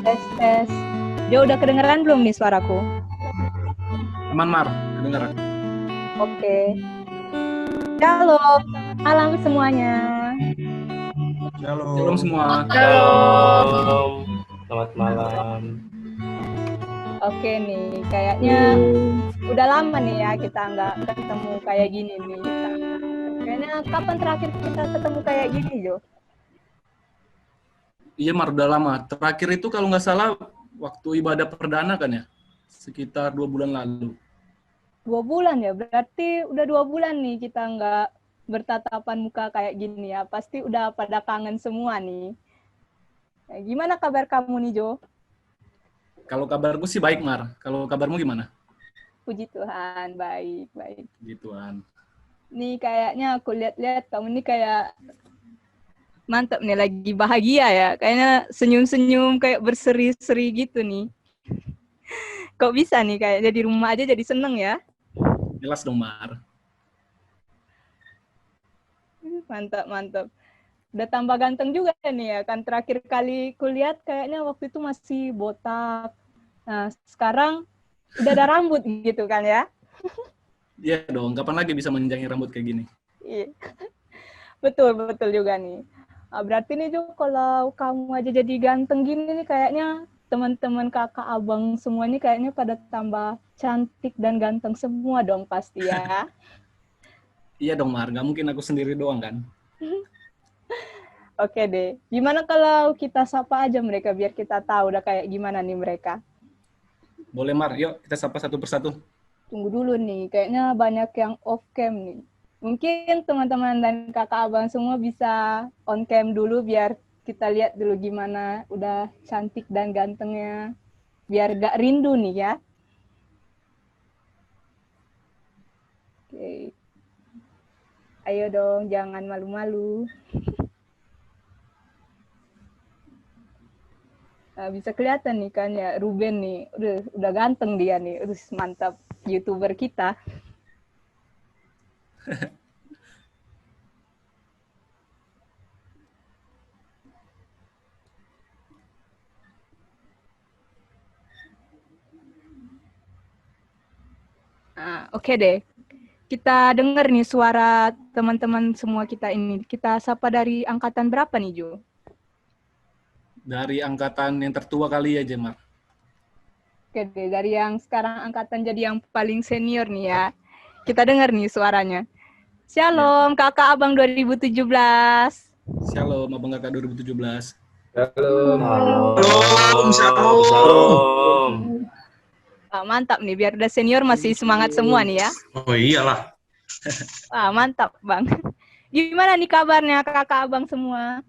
Tes, tes. Jo, udah kedengeran belum nih suaraku? Aman, Mar, kedengeran. Oke. Shalom, malam semuanya. Shalom semua. Shalom. Selamat malam. Oke nih, kayaknya udah lama nih ya kita nggak ketemu kayak gini nih. Kayaknya kapan terakhir kita ketemu kayak gini, Jo? Iya, Mar, udah lama. Terakhir itu kalau nggak salah waktu ibadah perdana kan ya? Sekitar 2 bulan lalu. 2 bulan ya, berarti udah 2 bulan nih kita nggak bertatapan muka kayak gini ya. Pasti udah pada kangen semua nih. Gimana kabar kamu nih, Jo? Kalau kabarku sih baik, Mar. Kalau kabarmu gimana? Puji Tuhan, baik, baik. Gituan. Nih kayaknya aku lihat-lihat kamu nih kayak mantap nih, lagi bahagia ya. Kayaknya senyum-senyum kayak berseri-seri gitu nih. Kok bisa nih kayak di rumah aja jadi seneng ya? Jelas dong, Mar. Mantap, mantap. Udah tambah ganteng juga nih ya. Kan terakhir kali kulihat kayaknya waktu itu masih botak. Nah, sekarang udah ada rambut gitu kan ya? Iya dong, kapan lagi bisa menjangi rambut kayak gini? Iya. Betul, betul juga nih. Berarti nih Jo, kalau kamu aja jadi ganteng gini nih kayaknya teman-teman kakak abang semua nih kayaknya pada tambah cantik dan ganteng semua dong pasti ya. Iya dong, Mar. Nggak mungkin aku sendiri doang kan? Oke deh. Gimana kalau kita sapa aja mereka biar kita tahu udah kayak gimana nih mereka. Boleh, Mar. Yuk, kita sapa satu persatu. Tunggu dulu nih, kayaknya banyak yang off cam nih. Mungkin teman-teman dan kakak abang semua bisa on cam dulu biar kita lihat dulu gimana udah cantik dan gantengnya. Biar gak rindu nih ya. Oke. Ayo dong, jangan malu-malu. Nah, bisa kelihatan nih kan ya, Ruben nih, udah ganteng dia nih, mantap YouTuber kita. Nah, oke deh. Kita dengar nih suara teman-teman semua kita ini. Kita sapa dari angkatan berapa nih, Jo? Dari angkatan yang tertua kali aja, Mar. Oke deh, dari yang sekarang angkatan jadi yang paling senior nih ya. Kita dengar nih suaranya. Ya. Shalom, kakak abang 2017. Shalom, Abang Kakak 2017. Shalom. Shalom. Mantap nih, biar udah senior masih semangat semua nih ya. Oh iyalah. Mantap, Bang. Gimana nih kabarnya kakak abang semua?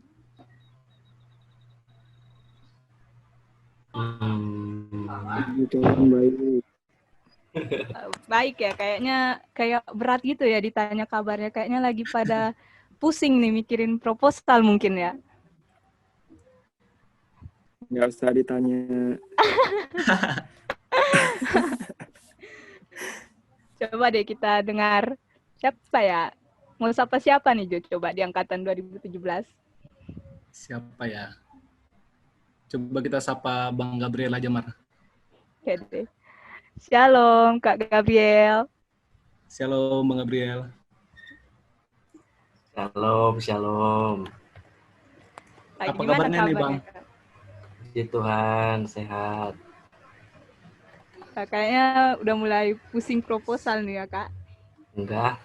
Baik ya, kayaknya kayak berat gitu ya ditanya kabarnya. Kayaknya lagi pada pusing nih mikirin proposal mungkin ya. Nggak usah ditanya. Coba deh kita dengar siapa ya? Mau sapa siapa nih Jo? Coba di angkatan 2017. Siapa ya? Coba kita sapa Bang Gabriel aja, Mar. Oke deh. Shalom Kak Gabriel. Shalom, Bang Gabriel. Shalom. Shalom. Apa Gimana kabarnya nih, Bang? Kak? Puji Tuhan, sehat. Kayaknya udah mulai pusing proposal nih ya Kak. Enggak.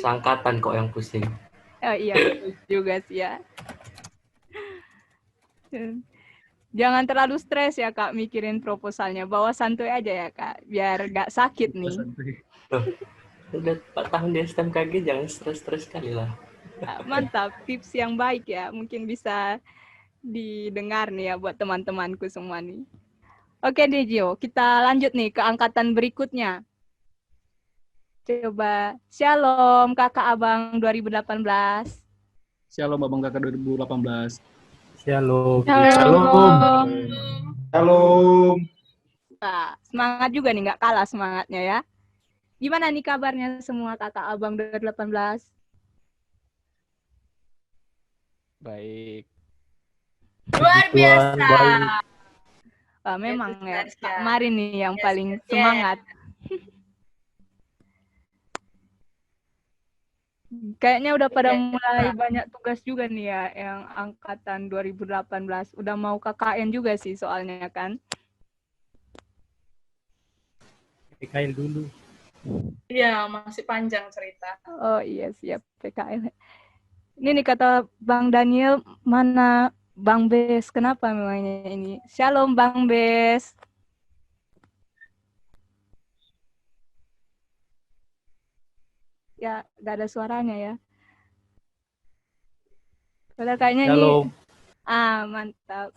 Seangkatan kok yang pusing. Oh iya betul juga sih ya. Jangan terlalu stres ya Kak mikirin proposalnya. Bawa santuy aja ya Kak, biar gak sakit nih. Tuh, udah 4 tahun di STMKG, jangan stres-stres kali lah. Mantap, tips yang baik ya. Mungkin bisa didengar nih ya buat teman-temanku semua nih. Oke deh Jo, kita lanjut nih ke angkatan berikutnya. Coba, Shalom kakak abang 2018. Shalom, Abang Kakak 2018. Shalom. Shalom. Shalom. Semangat juga nih, nggak kalah semangatnya ya. Gimana nih kabarnya semua kakak abang 2018? Baik. Luar biasa. Wah, memang Itu ya, Tasya. Kak Mari nih yang Yes, paling yes, yes. semangat. Kayaknya udah pada Iya, mulai Kak. banyak tugas juga nih ya, yang angkatan 2018. Udah mau KKN juga sih soalnya kan. PKL dulu. Iya, masih panjang cerita. Oh iya, siap PKL. Ini nih kata Bang Daniel, mana Bang Bes? Kenapa memangnya ini? Shalom Bang Bes. Ya, gak ada suaranya ya. Padahal kayaknya ini, Shalom. mantap.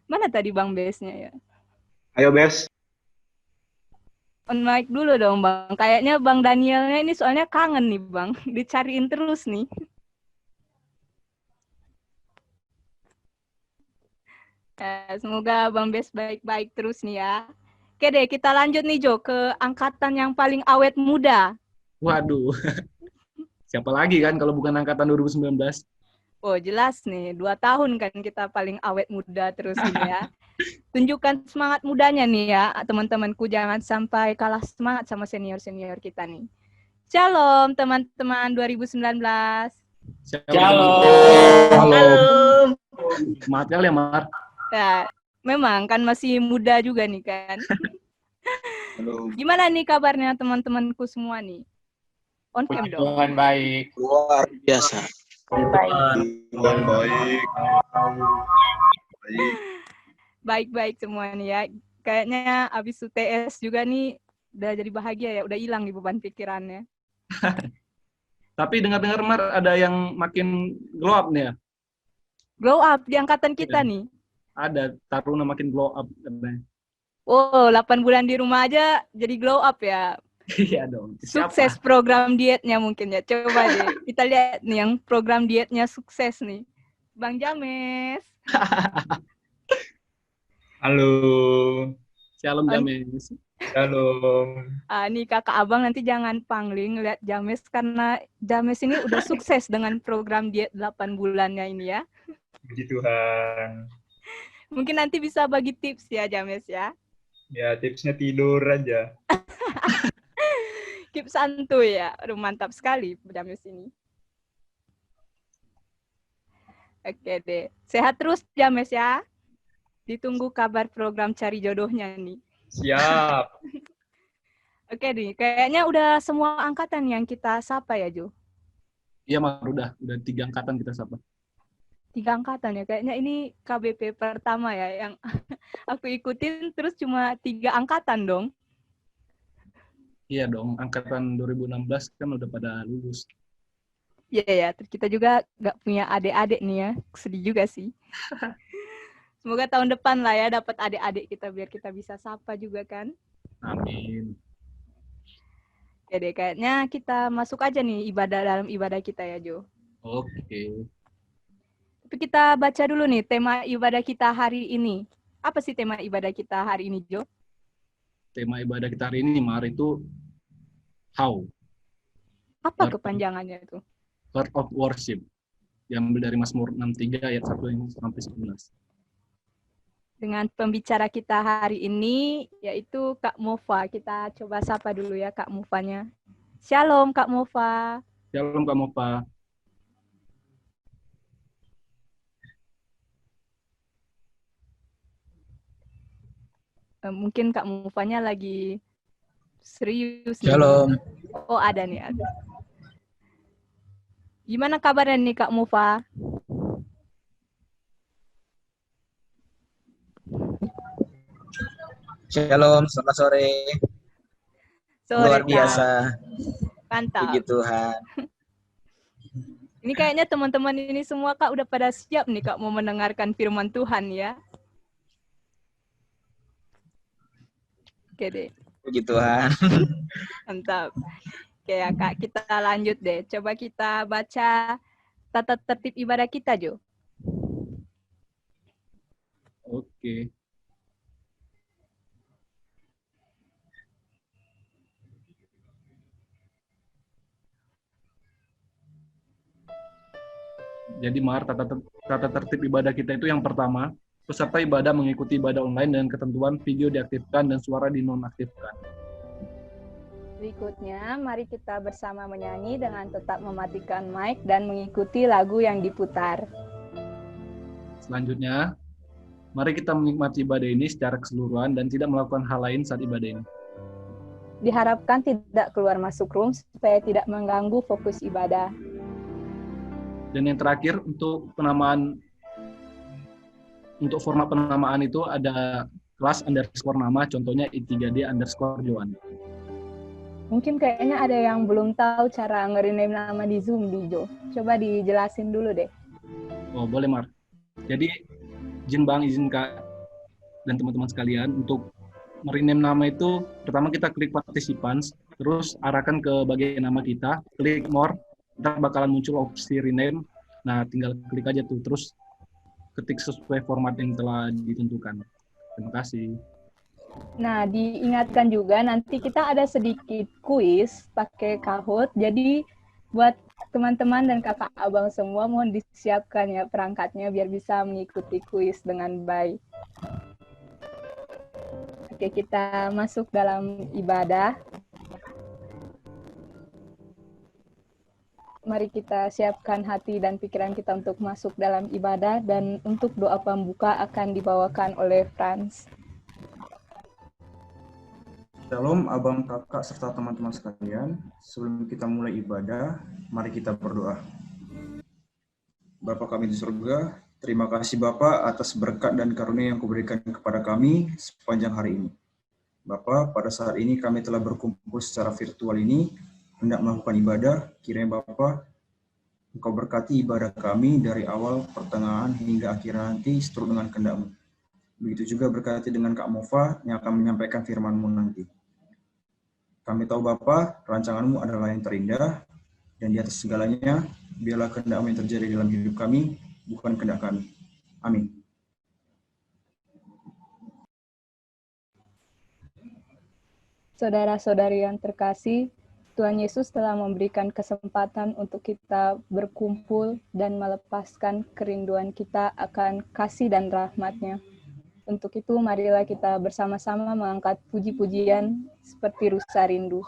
Mana tadi Bang Besnya ya? Ayo, Bes. On mic dulu dong Bang. Kayaknya Bang Danielnya ini soalnya kangen nih Bang. Dicariin terus nih. Semoga Bang Bes baik-baik terus nih ya. Oke deh, kita lanjut nih Jo ke angkatan yang paling awet muda. Waduh, siapa lagi kan kalau bukan angkatan 2019? Oh jelas nih, 2 tahun kan kita paling awet muda terus ini ya. Tunjukkan semangat mudanya nih ya, teman-temanku. Jangan sampai kalah semangat sama senior-senior kita nih. Shalom teman-teman 2019. Shalom. Semangat kali ya, Mar. Ya, memang kan masih muda juga nih kan. Gimana nih kabarnya teman-temanku semua nih? On cam dong. Tuhan baik. Luar biasa. Tuhan baik. Baik-baik semua nih ya. Kayaknya abis UTS juga nih udah jadi bahagia ya, udah hilang nih beban pikirannya. Tapi dengar-dengar, Mar, ada yang makin glow up nih ya? Glow up di angkatan kita nih. Ada, Taruna makin glow up katanya. Oh, 8 bulan di rumah aja jadi glow up ya. Iya dong. Sukses program dietnya mungkin ya. Coba deh kita lihat nih yang program dietnya sukses nih. Bang James. Halo. Shalom, James. Shalom. Nih kakak abang nanti jangan pangling lihat James karena James ini udah sukses dengan program diet 8 bulannya ini ya. Puji Tuhan. Mungkin nanti bisa bagi tips ya James ya. Ya, tipsnya tidur aja. Keep santuy ya. Aduh, mantap sekali James ini. Oke deh. Sehat terus James ya. Ditunggu kabar program cari jodohnya nih. Siap. Oke nih, kayaknya udah semua angkatan yang kita sapa ya Jo. Iya, Mar, udah 3 angkatan kita sapa. 3 angkatan ya. Kayaknya ini KBP pertama ya yang aku ikutin terus cuma 3 angkatan dong. Iya dong, angkatan 2016 kan udah pada lulus. Iya ya, terus kita juga nggak punya adik-adik nih ya. Sedih juga sih. Semoga tahun depan lah ya dapat adik-adik kita biar kita bisa sapa juga kan. Amin. Oke deh, kayaknya kita masuk aja nih dalam ibadah kita ya Jo. Oke. Tapi kita baca dulu nih tema ibadah kita hari ini. Apa sih tema ibadah kita hari ini Jo? Tema ibadah kita hari ini, Mar, itu how. Apa kepanjangannya itu? Heart of Worship. Diambil dari Mazmur 63 ayat 1 sampai 11. Dengan pembicara kita hari ini, yaitu Kak Mova. Kita coba sapa dulu ya Kak Movanya. Shalom Kak Mova. Shalom, Kak Mopa. Mungkin Kak Movanya lagi serius nih. Shalom. Oh ada nih. Ada. Gimana kabarnya nih Kak Mova? Shalom, selamat sore. Sore, Luar Kak. biasa. Mantap. Puji Tuhan. Ini kayaknya teman-teman ini semua Kak udah pada siap nih Kak mau mendengarkan firman Tuhan ya. Oke deh. Puji Tuhan. Mantap. Oke ya Kak, kita lanjut deh. Coba kita baca tata tertib ibadah kita, Jo. Oke. Jadi, Mar, tata tertib ibadah kita itu yang pertama, peserta ibadah mengikuti ibadah online dengan ketentuan video diaktifkan dan suara dinonaktifkan. Berikutnya, mari kita bersama menyanyi dengan tetap mematikan mic dan mengikuti lagu yang diputar. Selanjutnya, mari kita menikmati ibadah ini secara keseluruhan dan tidak melakukan hal lain saat ibadah ini. Diharapkan tidak keluar masuk room supaya tidak mengganggu fokus ibadah. Dan yang terakhir, untuk format penamaan itu ada kelas underscore nama, contohnya I3D_Joan. Mungkin kayaknya ada yang belum tahu cara nge-rename nama di Zoom, Jo. Coba dijelasin dulu deh. Oh, boleh, Mar. Jadi, izin Kak dan teman-teman sekalian, untuk merename nama itu, pertama kita klik participants, terus arahkan ke bagian nama kita, klik more, ntar bakalan muncul opsi rename. Nah, tinggal klik aja tuh, terus ketik sesuai format yang telah ditentukan. Terima kasih. Nah, diingatkan juga nanti kita ada sedikit kuis pakai Kahoot. Jadi buat teman-teman dan kakak abang semua mohon disiapkan ya perangkatnya biar bisa mengikuti kuis dengan baik. Oke, kita masuk dalam ibadah. Mari kita siapkan hati dan pikiran kita untuk masuk dalam ibadah, dan untuk doa pembuka akan dibawakan oleh Franz. Shalom abang, kakak, serta teman-teman sekalian. Sebelum kita mulai ibadah, mari kita berdoa. Bapa kami di surga, terima kasih Bapa atas berkat dan karunia yang Kau berikan kepada kami sepanjang hari ini. Bapa, pada saat ini kami telah berkumpul secara virtual ini, hendak melakukan ibadah. Kiranya Bapa, Engkau berkati ibadah kami dari awal, pertengahan, hingga akhir nanti seturut dengan kehendak-Mu. Begitu juga berkati dengan Kak Mova yang akan menyampaikan firman-Mu nanti. Kami tahu Bapa, rancangan-Mu adalah yang terindah, dan di atas segalanya, biarlah kehendak-Mu yang terjadi dalam hidup kami, bukan kehendak kami. Amin. Saudara-saudari yang terkasih, Tuhan Yesus telah memberikan kesempatan untuk kita berkumpul dan melepaskan kerinduan kita akan kasih dan rahmat-Nya. Untuk itu, marilah kita bersama-sama mengangkat puji-pujian seperti Rusa Rindu.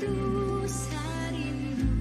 Rusa rindu,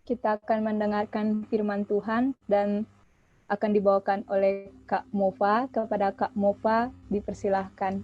kita akan mendengarkan firman Tuhan dan akan dibawakan oleh Kak Mova. Kepada Kak Mova, dipersilahkan.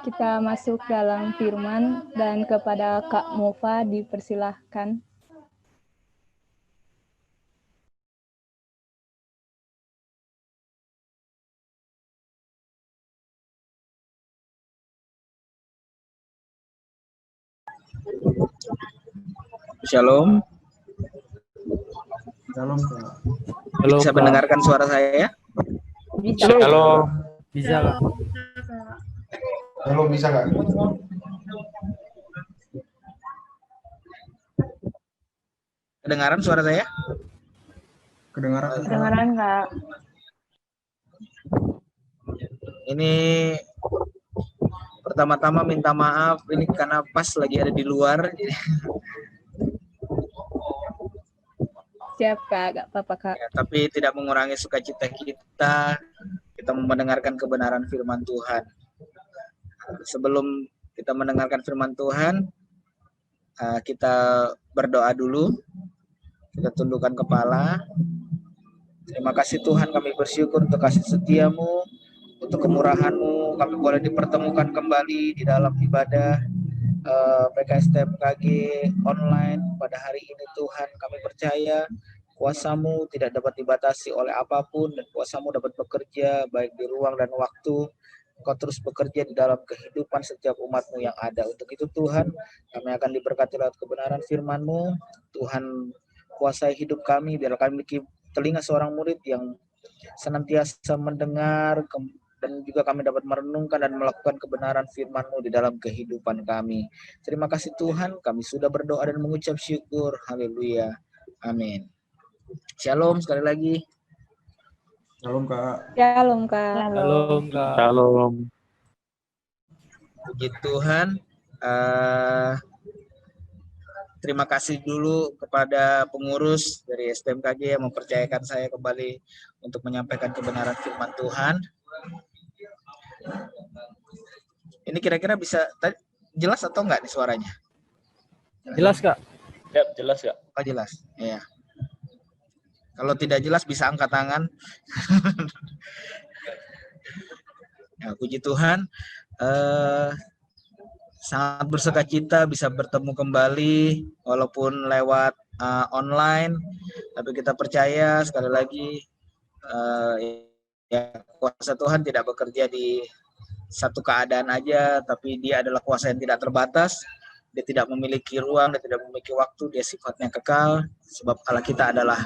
Kita masuk dalam firman dan kepada Kak Mova dipersilahkan. Shalom. Shalom, Kak. Bisa mendengarkan suara saya? Bisa. Halo. Bisa, Kak. Shalom, bisa Kak? Kedengaran suara saya? Kedengaran? Kedengaran, Kak. Ini pertama-tama minta maaf ini karena pas lagi ada di luar. Siap, Kak. Gak apa-apa, Kak. Ya, tapi tidak mengurangi sukacita kita mendengarkan kebenaran firman Tuhan. Sebelum kita mendengarkan firman Tuhan, kita berdoa dulu. Kita tundukkan kepala. Terima kasih Tuhan, kami bersyukur untuk kasih setiamu, untuk kemurahan-Mu. Kami boleh dipertemukan kembali di dalam ibadah PKS TMKG online pada hari ini Tuhan. Kami percaya kuasa-Mu tidak dapat dibatasi oleh apapun, dan kuasa-Mu dapat bekerja baik di ruang dan waktu. Engkau terus bekerja di dalam kehidupan setiap umat-Mu yang ada. Untuk itu Tuhan, kami akan diberkati lewat kebenaran firman-Mu. Tuhan, kuasai hidup kami, biar kami memiliki telinga seorang murid yang senantiasa mendengar, dan juga kami dapat merenungkan dan melakukan kebenaran firman-Mu di dalam kehidupan kami. Terima kasih Tuhan, kami sudah berdoa dan mengucap syukur. Haleluya. Amin. Shalom sekali lagi. Shalom, Kak. Shalom, Kak. Shalom, Kak. Shalom. Puji Tuhan. Terima kasih dulu kepada pengurus dari STMKG yang mempercayakan saya kembali untuk menyampaikan kebenaran firman Tuhan. Ini kira-kira bisa jelas atau enggak nih suaranya? Jelas, Kak. Ya, jelas Kak. Oh, jelas. Iya. Kalau tidak jelas bisa angkat tangan. Ya, puji Tuhan. Sangat bersukacita bisa bertemu kembali walaupun lewat online, tapi kita percaya sekali lagi ya, kuasa Tuhan tidak bekerja di satu keadaan aja, tapi Dia adalah kuasa yang tidak terbatas. Dia tidak memiliki ruang, dia tidak memiliki waktu, dia sifatnya kekal, sebab Allah kita adalah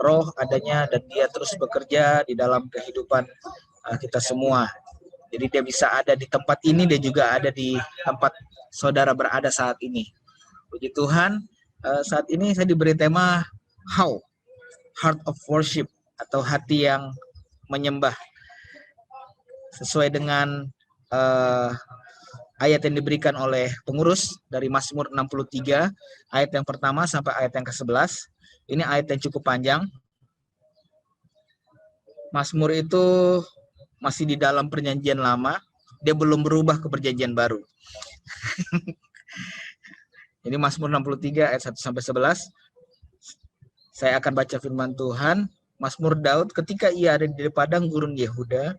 roh adanya, dan Dia terus bekerja di dalam kehidupan kita semua. Jadi dia bisa ada di tempat ini, dia juga ada di tempat saudara berada saat ini. Puji Tuhan, saat ini saya diberi tema How, Heart of Worship, atau hati yang menyembah. Sesuai dengan ayat yang diberikan oleh pengurus dari Mazmur 63, ayat yang pertama sampai ayat yang ke-11. Ini ayat yang cukup panjang. Mazmur itu masih di dalam perjanjian lama, dia belum berubah ke perjanjian baru. Ini Mazmur 63 ayat 1 sampai 11. Saya akan baca firman Tuhan. Mazmur Daud ketika ia ada di padang gurun Yehuda,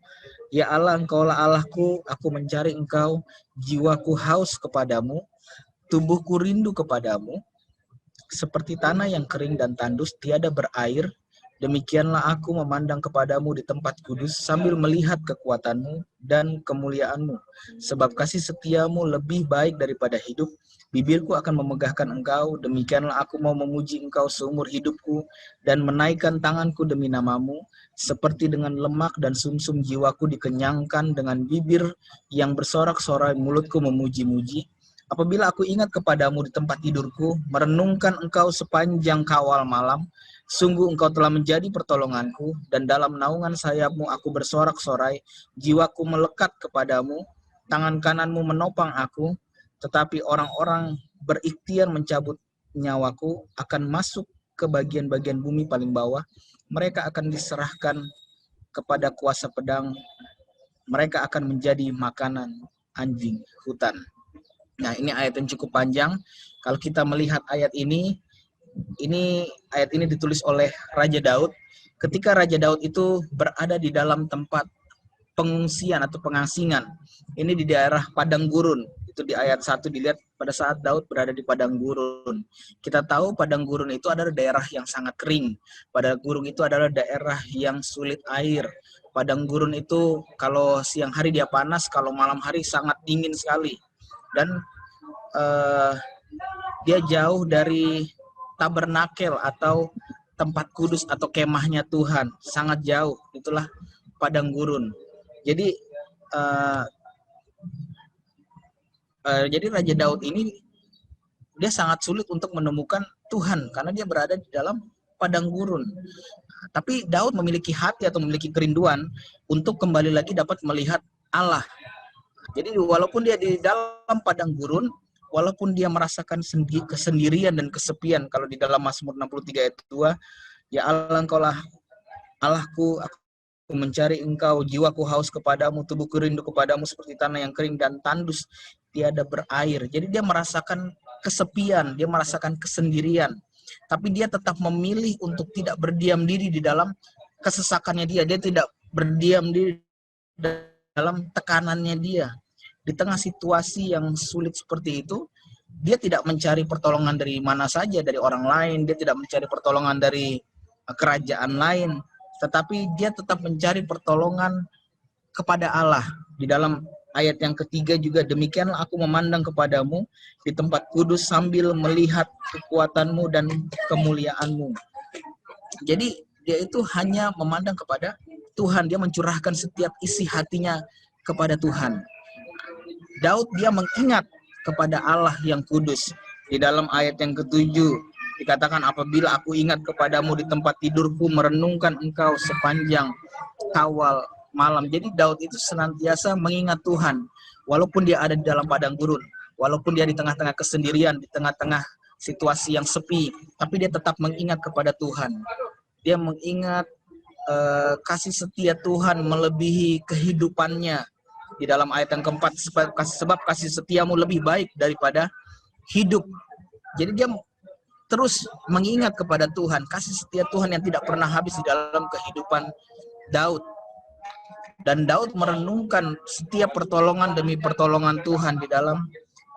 ya Allah, Engkaulah Allahku, aku mencari Engkau, jiwaku haus kepadamu, tubuhku rindu kepadamu, seperti tanah yang kering dan tandus tiada berair. Demikianlah aku memandang kepadamu di tempat kudus sambil melihat kekuatanmu dan kemuliaanmu. Sebab kasih setiamu lebih baik daripada hidup. Bibirku akan memegahkan engkau. Demikianlah aku mau memuji engkau seumur hidupku dan menaikkan tanganku demi namamu. Seperti dengan lemak dan sumsum jiwaku dikenyangkan, dengan bibir yang bersorak-sorai mulutku memuji-muji. Apabila aku ingat kepadamu di tempat tidurku, merenungkan engkau sepanjang kawal malam, sungguh engkau telah menjadi pertolonganku, dan dalam naungan sayapmu aku bersorak-sorai, jiwaku melekat kepadamu, tangan kananmu menopang aku, tetapi orang-orang berikhtiar mencabut nyawaku akan masuk ke bagian-bagian bumi paling bawah, mereka akan diserahkan kepada kuasa pedang, mereka akan menjadi makanan anjing hutan. Nah, ini ayat yang cukup panjang. Kalau kita melihat ayat ini ayat ini ditulis oleh Raja Daud. Ketika Raja Daud itu berada di dalam tempat pengungsian atau pengasingan. Ini di daerah padang gurun. Itu di ayat 1 dilihat pada saat Daud berada di padang gurun. Kita tahu padang gurun itu adalah daerah yang sangat kering. Padang gurun itu adalah daerah yang sulit air. Padang gurun itu kalau siang hari dia panas, kalau malam hari sangat dingin sekali. Dan dia jauh dari tabernakel atau tempat kudus atau kemahnya Tuhan, sangat jauh. Itulah padang gurun. Jadi Raja Daud ini dia sangat sulit untuk menemukan Tuhan karena dia berada di dalam padang gurun. Tapi Daud memiliki hati atau memiliki kerinduan untuk kembali lagi dapat melihat Allah. Jadi walaupun dia di dalam padang gurun, walaupun dia merasakan kesendirian dan kesepian, kalau di dalam Mazmur 63 ayat 2, ya Allah, Engkaulah Allahku, aku mencari Engkau, jiwaku haus kepadamu, tubuhku rindu kepadamu seperti tanah yang kering dan tandus tiada berair. Jadi dia merasakan kesepian, dia merasakan kesendirian, tapi dia tetap memilih untuk tidak berdiam diri di dalam kesesakannya dia tidak berdiam diri dalam tekanannya dia. Di tengah situasi yang sulit seperti itu, dia tidak mencari pertolongan dari mana saja, dari orang lain, dia tidak mencari pertolongan dari kerajaan lain, tetapi dia tetap mencari pertolongan kepada Allah. Di dalam ayat yang ketiga juga, demikianlah aku memandang kepadamu di tempat kudus sambil melihat kekuatanmu dan kemuliaanmu. Jadi dia itu hanya memandang kepada Tuhan, dia mencurahkan setiap isi hatinya kepada Tuhan. Daud dia mengingat kepada Allah yang kudus. Di dalam ayat yang ke-7 dikatakan, apabila aku ingat kepadamu di tempat tidurku, merenungkan engkau sepanjang kawal malam. Jadi Daud itu senantiasa mengingat Tuhan. Walaupun dia ada di dalam padang gurun, walaupun dia di tengah-tengah kesendirian, di tengah-tengah situasi yang sepi, tapi dia tetap mengingat kepada Tuhan. Dia mengingat kasih setia Tuhan melebihi kehidupannya. Di dalam ayat yang keempat, sebab kasih setiamu lebih baik daripada hidup. Jadi dia terus mengingat kepada Tuhan, kasih setia Tuhan yang tidak pernah habis di dalam kehidupan Daud. Dan Daud merenungkan setiap pertolongan demi pertolongan Tuhan di dalam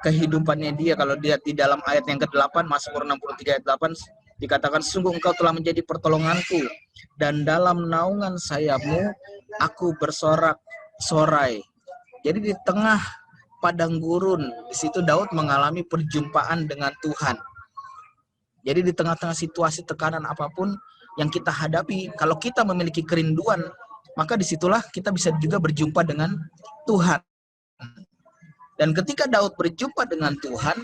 kehidupannya dia. Kalau dia di dalam ayat yang ke-8, Mazmur 63 ayat 8, dikatakan, sungguh engkau telah menjadi pertolonganku, dan dalam naungan sayapmu aku bersorak-sorai. Jadi di tengah padang gurun, di situ Daud mengalami perjumpaan dengan Tuhan. Jadi di tengah-tengah situasi tekanan apapun yang kita hadapi, kalau kita memiliki kerinduan maka disitulah kita bisa juga berjumpa dengan Tuhan. Dan ketika Daud berjumpa dengan Tuhan,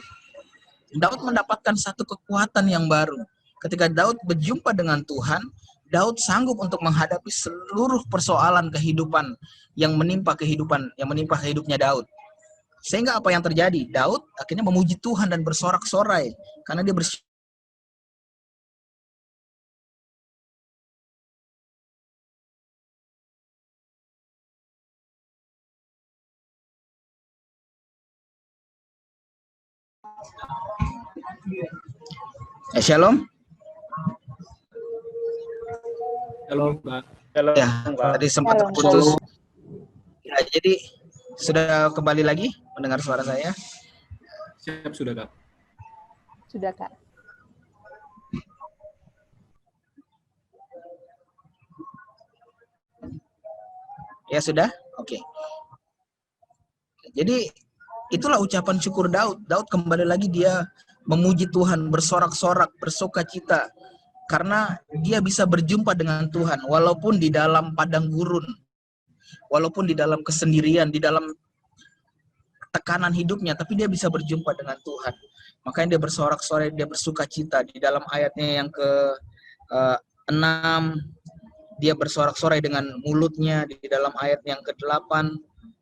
Daud mendapatkan satu kekuatan yang baru. Ketika Daud berjumpa dengan Tuhan, Daud sanggup untuk menghadapi seluruh persoalan kehidupan yang menimpa hidupnya Daud. Sehingga apa yang terjadi? Daud akhirnya memuji Tuhan dan bersorak-sorai karena dia Shalom. Halo, Pak. Halo, Ya, Pak. tadi sempat Halo, terputus. Ya, jadi sudah kembali lagi mendengar suara saya? Siap, sudah, Kak. Sudah, Kak. Ya sudah? Oke. Jadi itulah ucapan syukur Daud. Daud kembali lagi dia memuji Tuhan, bersorak-sorak, bersukacita karena dia bisa berjumpa dengan Tuhan walaupun di dalam padang gurun, walaupun di dalam kesendirian, di dalam tekanan hidupnya, tapi dia bisa berjumpa dengan Tuhan. Makanya dia bersorak-sorai, dia bersukacita. Di dalam ayatnya yang ke-6 dia bersorak-sorai dengan mulutnya. Di dalam ayat yang ke-8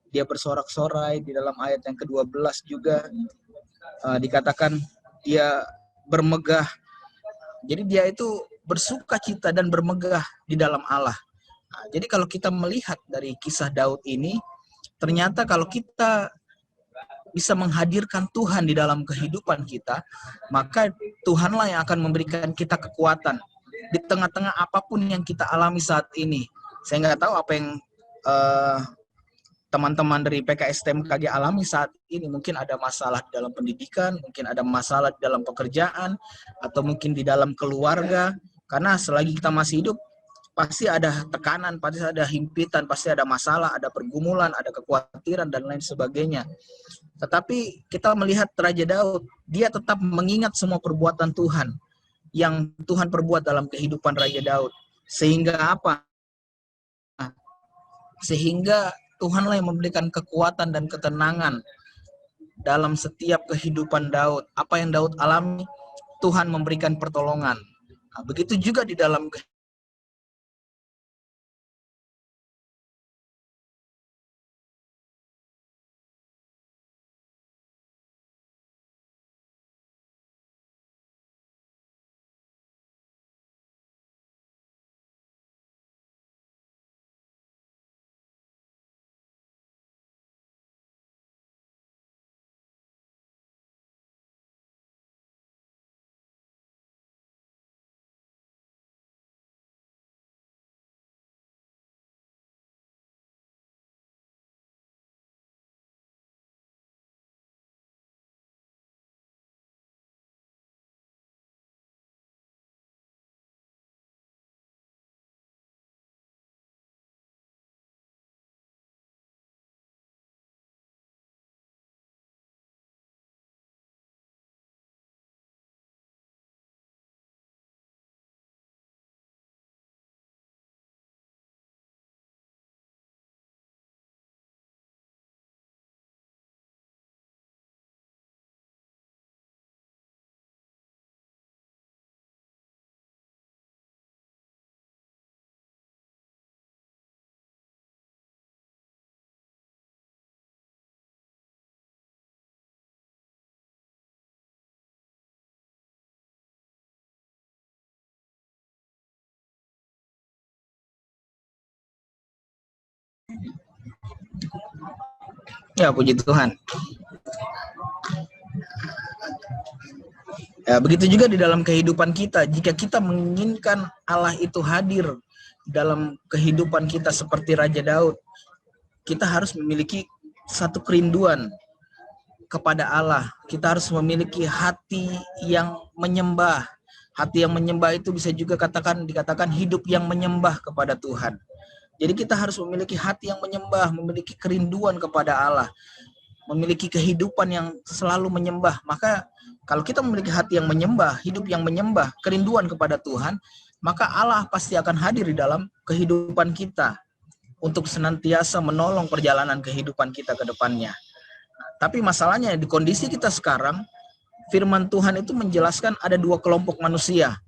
dia bersorak-sorai. Di dalam ayat yang ke-12 juga dikatakan dia bermegah. Jadi dia itu bersukacita dan bermegah di dalam Allah. Nah, jadi kalau kita melihat dari kisah Daud ini, ternyata kalau kita bisa menghadirkan Tuhan di dalam kehidupan kita, maka Tuhanlah yang akan memberikan kita kekuatan di tengah-tengah apapun yang kita alami saat ini. Saya nggak tahu apa yang teman-teman dari PKS TMKG alami saat ini. Mungkin ada masalah di dalam pendidikan, mungkin ada masalah di dalam pekerjaan, atau mungkin di dalam keluarga. Karena selagi kita masih hidup, pasti ada tekanan, pasti ada himpitan, pasti ada masalah, ada pergumulan, ada kekhawatiran, dan lain sebagainya. Tetapi kita melihat Raja Daud, dia tetap mengingat semua perbuatan Tuhan yang Tuhan perbuat dalam kehidupan Raja Daud. Sehingga apa? Sehingga Tuhanlah yang memberikan kekuatan dan ketenangan dalam setiap kehidupan Daud. Apa yang Daud alami, Tuhan memberikan pertolongan. Nah, begitu juga di dalam ya, puji Tuhan. Ya, begitu juga di dalam kehidupan kita. Jika kita menginginkan Allah itu hadir dalam kehidupan kita seperti Raja Daud, kita harus memiliki satu kerinduan kepada Allah. Kita harus memiliki hati yang menyembah. Hati yang menyembah itu bisa juga dikatakan hidup yang menyembah kepada Tuhan. Jadi kita harus memiliki hati yang menyembah, memiliki kerinduan kepada Allah, memiliki kehidupan yang selalu menyembah. Maka kalau kita memiliki hati yang menyembah, hidup yang menyembah, kerinduan kepada Tuhan, maka Allah pasti akan hadir di dalam kehidupan kita. untuk senantiasa menolong perjalanan kehidupan kita ke depannya. Tapi masalahnya di kondisi kita sekarang, firman Tuhan itu menjelaskan ada dua kelompok manusia.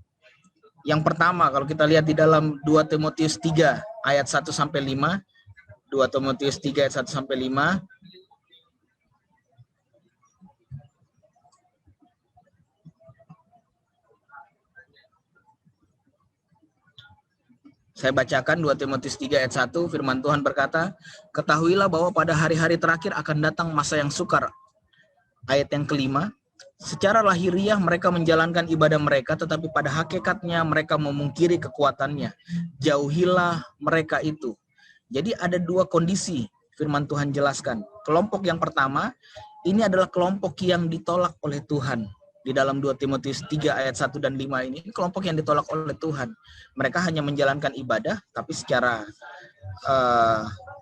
Yang pertama, kalau kita lihat di dalam 2 Timotius 3 ayat 1 sampai 5, 2 Timotius 3 ayat 1 sampai 5. Saya bacakan 2 Timotius 3 ayat 1, firman Tuhan berkata, "Ketahuilah bahwa pada hari-hari terakhir akan datang masa yang sukar." Ayat yang kelima, "Secara lahiriah mereka menjalankan ibadah mereka, tetapi pada hakikatnya mereka memungkiri kekuatannya. Jauhilah mereka itu." Jadi ada dua kondisi firman Tuhan jelaskan. Kelompok yang pertama, ini adalah kelompok yang ditolak oleh Tuhan. Di dalam 2 Timotius 3 ayat 1 dan 5 ini, kelompok yang ditolak oleh Tuhan. Mereka hanya menjalankan ibadah, tapi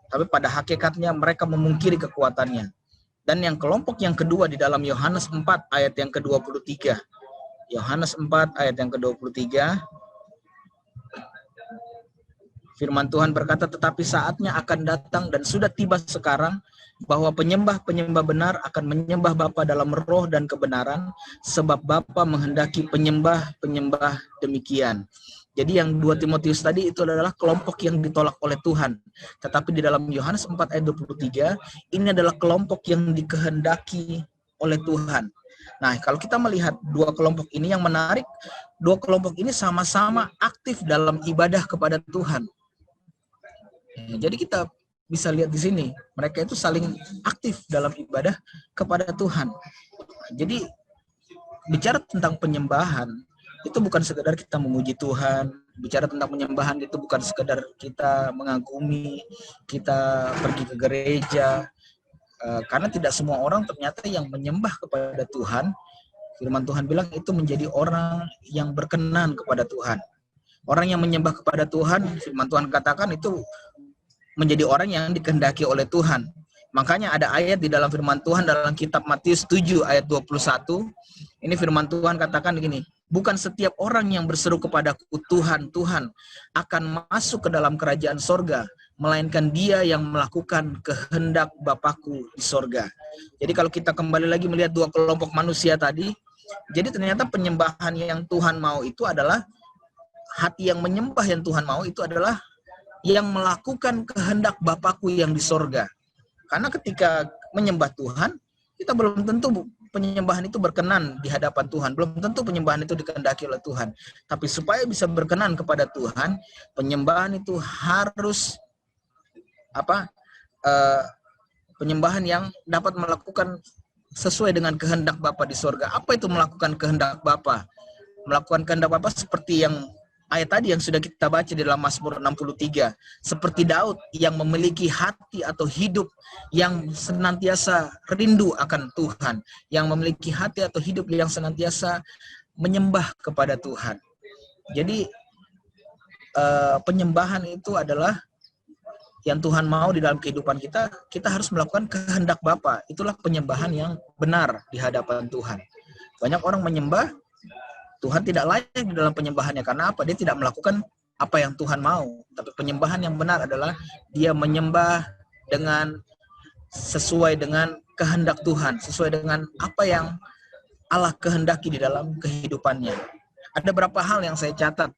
tapi pada hakikatnya mereka memungkiri kekuatannya. Dan yang kelompok yang kedua di dalam Yohanes 4 ayat yang ke-23. Yohanes 4 ayat yang ke-23. Firman Tuhan berkata, "Tetapi saatnya akan datang dan sudah tiba sekarang, bahwa penyembah-penyembah benar akan menyembah Bapa dalam roh dan kebenaran, sebab Bapa menghendaki penyembah-penyembah demikian." Jadi yang 2 Timotius tadi itu adalah kelompok yang ditolak oleh Tuhan. Tetapi di dalam Yohanes 4 ayat 23, ini adalah kelompok yang dikehendaki oleh Tuhan. Nah, kalau kita melihat dua kelompok ini, yang menarik, dua kelompok ini sama-sama aktif dalam ibadah kepada Tuhan. Jadi kita bisa lihat di sini, mereka itu saling aktif dalam ibadah kepada Tuhan. Jadi bicara tentang penyembahan, itu bukan sekedar kita memuji Tuhan. Bicara tentang penyembahan itu bukan sekedar kita mengagumi, kita pergi ke gereja. Karena tidak semua orang ternyata yang menyembah kepada Tuhan, firman Tuhan bilang itu menjadi orang yang berkenan kepada Tuhan. Orang yang menyembah kepada Tuhan, firman Tuhan katakan itu menjadi orang yang dikehendaki oleh Tuhan. Makanya ada ayat di dalam firman Tuhan dalam kitab Matius 7 ayat 21. Ini firman Tuhan katakan begini, "Bukan setiap orang yang berseru kepadaku Tuhan, Tuhan akan masuk ke dalam kerajaan sorga, melainkan dia yang melakukan kehendak Bapakku di sorga." Jadi kalau kita kembali lagi melihat dua kelompok manusia tadi, jadi ternyata penyembahan yang Tuhan mau itu adalah, hati yang menyembah yang Tuhan mau itu adalah yang melakukan kehendak Bapakku yang di sorga. Karena ketika menyembah Tuhan, kita belum tentu penyembahan itu berkenan di hadapan Tuhan. Belum tentu penyembahan itu dikehendaki oleh Tuhan. Tapi supaya bisa berkenan kepada Tuhan, penyembahan itu harus penyembahan yang dapat melakukan sesuai dengan kehendak Bapa di sorga. Apa itu melakukan kehendak Bapa? Melakukan kehendak Bapa seperti yang ayat tadi yang sudah kita baca di dalam Mazmur 63. Seperti Daud yang memiliki hati atau hidup yang senantiasa rindu akan Tuhan. Yang memiliki hati atau hidup yang senantiasa menyembah kepada Tuhan. Jadi penyembahan itu adalah yang Tuhan mau di dalam kehidupan kita. Kita harus melakukan kehendak Bapa. Itulah penyembahan yang benar di hadapan Tuhan. Banyak orang menyembah, Tuhan tidak layak di dalam penyembahannya. Karena apa? Dia tidak melakukan apa yang Tuhan mau. Tapi penyembahan yang benar adalah dia menyembah dengan sesuai dengan kehendak Tuhan, sesuai dengan apa yang Allah kehendaki di dalam kehidupannya. Ada beberapa hal yang saya catat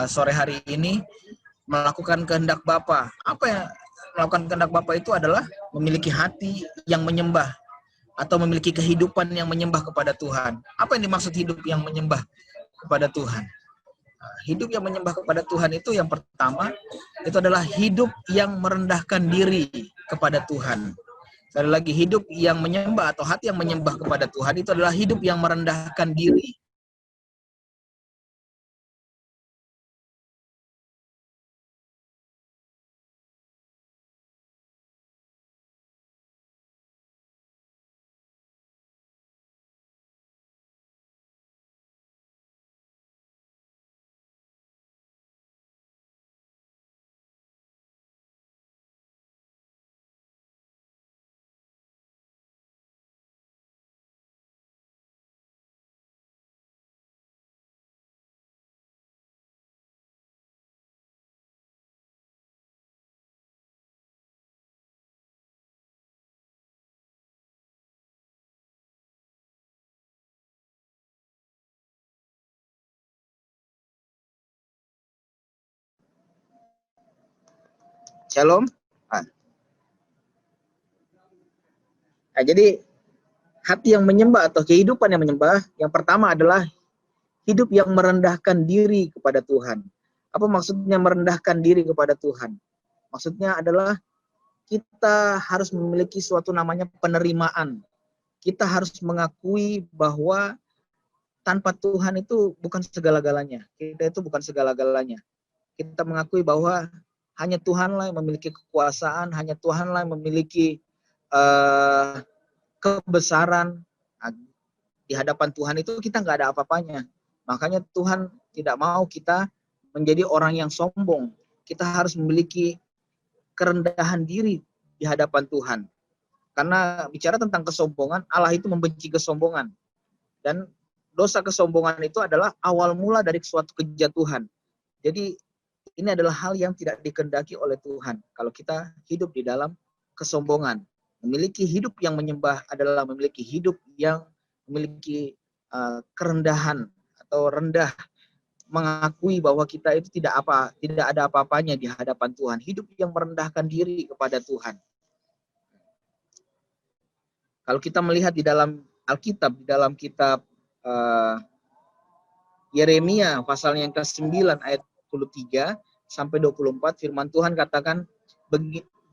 sore hari ini. Melakukan kehendak Bapa. Apa yang melakukan kehendak Bapa itu adalah memiliki hati yang menyembah atau memiliki kehidupan yang menyembah kepada Tuhan. Apa yang dimaksud hidup yang menyembah kepada Tuhan? Hidup yang menyembah kepada Tuhan itu yang pertama, itu adalah hidup yang merendahkan diri kepada Tuhan. Sekali lagi, hidup yang menyembah atau hati yang menyembah kepada Tuhan itu adalah hidup yang merendahkan diri Shalom. Nah, jadi hati yang menyembah atau kehidupan yang menyembah, yang pertama adalah hidup yang merendahkan diri kepada Tuhan. Apa maksudnya merendahkan diri kepada Tuhan? Maksudnya adalah kita harus memiliki suatu namanya penerimaan. Kita harus mengakui bahwa tanpa Tuhan itu bukan segala-galanya. Kita itu bukan segala-galanya. Kita mengakui bahwa hanya Tuhanlah yang memiliki kekuasaan, hanya Tuhanlah yang memiliki kebesaran. Nah, di hadapan Tuhan itu kita nggak ada apa-apanya. Makanya Tuhan tidak mau kita menjadi orang yang sombong. Kita harus memiliki kerendahan diri di hadapan Tuhan. Karena bicara tentang kesombongan, Allah itu membenci kesombongan. Dan dosa kesombongan itu adalah awal mula dari suatu kejatuhan. Jadi ini adalah hal yang tidak dikehendaki oleh Tuhan. Kalau kita hidup di dalam kesombongan. Memiliki hidup yang menyembah adalah memiliki hidup yang memiliki kerendahan atau rendah, mengakui bahwa kita itu tidak ada apa-apanya di hadapan Tuhan. Hidup yang merendahkan diri kepada Tuhan. Kalau kita melihat di dalam Alkitab, di dalam kitab Yeremia pasal yang ke-9 ayat 23 sampai 24, firman Tuhan katakan,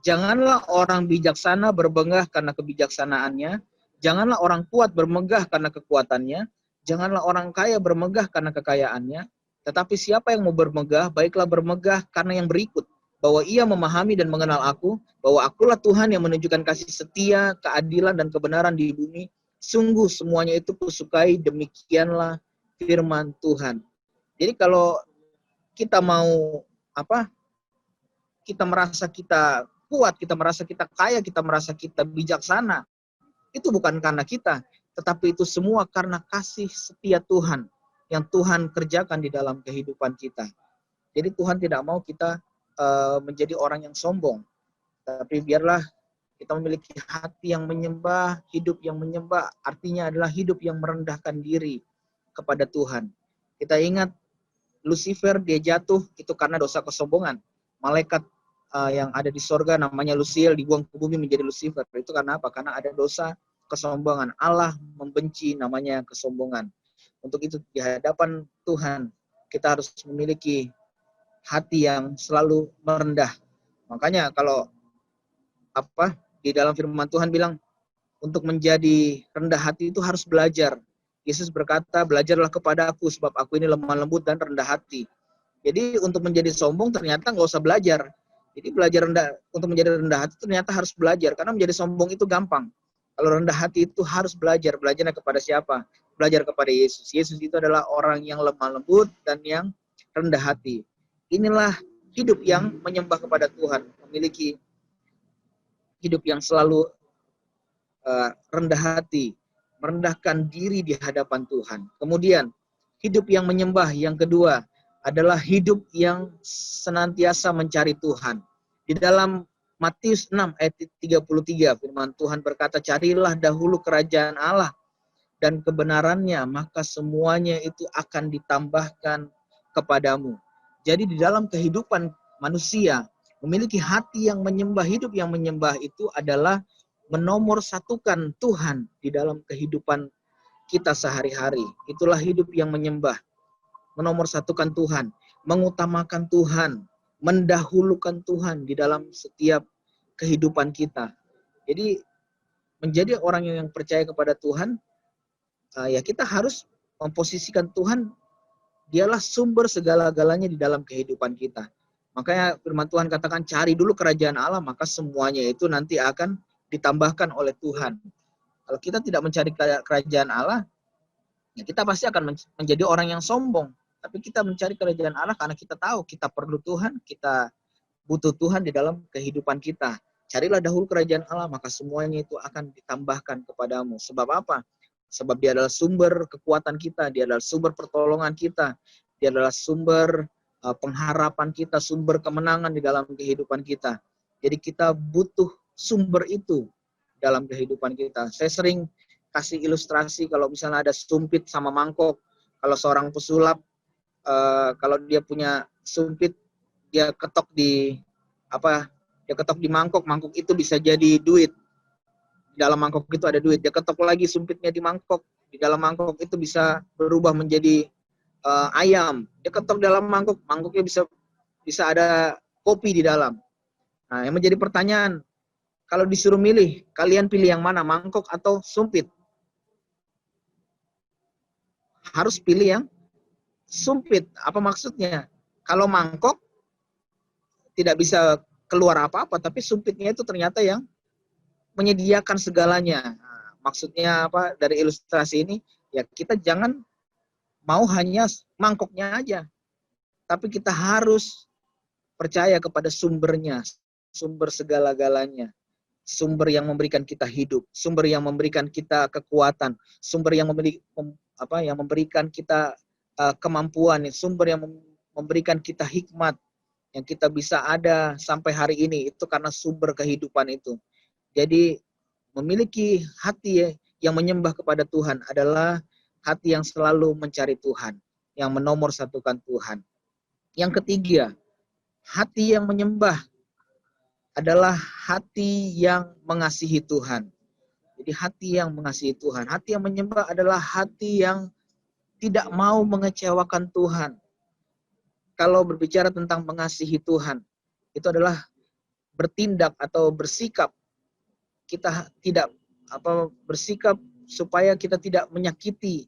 janganlah orang bijaksana bermegah karena kebijaksanaannya, janganlah orang kuat bermegah karena kekuatannya, janganlah orang kaya bermegah karena kekayaannya, tetapi siapa yang mau bermegah, baiklah bermegah karena yang berikut, bahwa ia memahami dan mengenal aku, bahwa akulah Tuhan yang menunjukkan kasih setia, keadilan, dan kebenaran di bumi. Sungguh semuanya itu kusukai, demikianlah firman Tuhan. Jadi kalau kita mau kita merasa kita kuat, kita merasa kita kaya, kita merasa kita bijaksana, itu bukan karena kita, tetapi itu semua karena kasih setia Tuhan yang Tuhan kerjakan di dalam kehidupan kita. Jadi Tuhan tidak mau kita menjadi orang yang sombong, tapi biarlah kita memiliki hati yang menyembah, hidup yang menyembah, artinya adalah hidup yang merendahkan diri kepada Tuhan. Kita ingat Lucifer, dia jatuh itu karena dosa kesombongan. Malaikat yang ada di sorga namanya Luciel dibuang ke bumi menjadi Lucifer. Itu karena apa? Karena ada dosa kesombongan. Allah membenci namanya kesombongan. Untuk itu di hadapan Tuhan kita harus memiliki hati yang selalu merendah. Makanya kalau di dalam firman Tuhan bilang untuk menjadi rendah hati itu harus belajar. Yesus berkata, belajarlah kepada aku sebab aku ini lemah lembut dan rendah hati. Jadi untuk menjadi sombong ternyata nggak usah belajar. Jadi untuk menjadi rendah hati ternyata harus belajar. Karena menjadi sombong itu gampang. Kalau rendah hati itu harus belajar. Belajarnya kepada siapa? Belajar kepada Yesus. Yesus itu adalah orang yang lemah lembut dan yang rendah hati. Inilah hidup yang menyembah kepada Tuhan. Memiliki hidup yang selalu rendah hati. Merendahkan diri di hadapan Tuhan. Kemudian, hidup yang menyembah yang kedua adalah hidup yang senantiasa mencari Tuhan. Di dalam Matius 6 ayat 33, firman Tuhan berkata, carilah dahulu kerajaan Allah dan kebenarannya, maka semuanya itu akan ditambahkan kepadamu. Jadi di dalam kehidupan manusia, memiliki hati yang menyembah, hidup yang menyembah itu adalah menomorsatukan Tuhan di dalam kehidupan kita sehari-hari. Itulah hidup yang menyembah. Menomorsatukan Tuhan, mengutamakan Tuhan, mendahulukan Tuhan di dalam setiap kehidupan kita. Jadi menjadi orang yang percaya kepada Tuhan, ya kita harus memposisikan Tuhan, dialah sumber segala-galanya di dalam kehidupan kita. Makanya firman Tuhan katakan, cari dulu kerajaan Allah, maka semuanya itu nanti akan ditambahkan oleh Tuhan. Kalau kita tidak mencari kerajaan Allah, ya kita pasti akan menjadi orang yang sombong. Tapi kita mencari kerajaan Allah karena kita tahu kita perlu Tuhan, kita butuh Tuhan di dalam kehidupan kita. Carilah dahulu kerajaan Allah, maka semuanya itu akan ditambahkan kepadamu. Sebab apa? Sebab dia adalah sumber kekuatan kita, dia adalah sumber pertolongan kita, dia adalah sumber pengharapan kita, sumber kemenangan di dalam kehidupan kita. Jadi kita butuh sumber itu dalam kehidupan kita. Saya sering kasih ilustrasi kalau misalnya ada sumpit sama mangkok. Kalau seorang pesulap, kalau dia punya sumpit, dia ketok di Dia ketok di mangkok, mangkok itu bisa jadi duit. Di dalam mangkok itu ada duit. Dia ketok lagi sumpitnya di mangkok. Di dalam mangkok itu bisa berubah menjadi ayam. Dia ketok dalam mangkok, mangkoknya bisa ada kopi di dalam. Nah, yang menjadi pertanyaan, kalau disuruh milih, kalian pilih yang mana, mangkok atau sumpit? Harus pilih yang sumpit. Apa maksudnya? Kalau mangkok tidak bisa keluar apa-apa, tapi sumpitnya itu ternyata yang menyediakan segalanya. Nah, maksudnya apa dari ilustrasi ini? Ya kita jangan mau hanya mangkoknya aja, tapi kita harus percaya kepada sumbernya, sumber segala-galanya, sumber yang memberikan kita hidup, sumber yang memberikan kita kekuatan, sumber yang memberikan kita kemampuan, sumber yang memberikan kita hikmat, yang kita bisa ada sampai hari ini, itu karena sumber kehidupan itu. Jadi memiliki hati yang menyembah kepada Tuhan adalah hati yang selalu mencari Tuhan, yang menomorsatukan Tuhan. Yang ketiga, hati yang menyembah adalah hati yang mengasihi Tuhan. Jadi hati yang mengasihi Tuhan. Hati yang menyembah adalah hati yang tidak mau mengecewakan Tuhan. Kalau berbicara tentang mengasihi Tuhan, itu adalah bertindak atau bersikap. Kita tidak bersikap supaya kita tidak menyakiti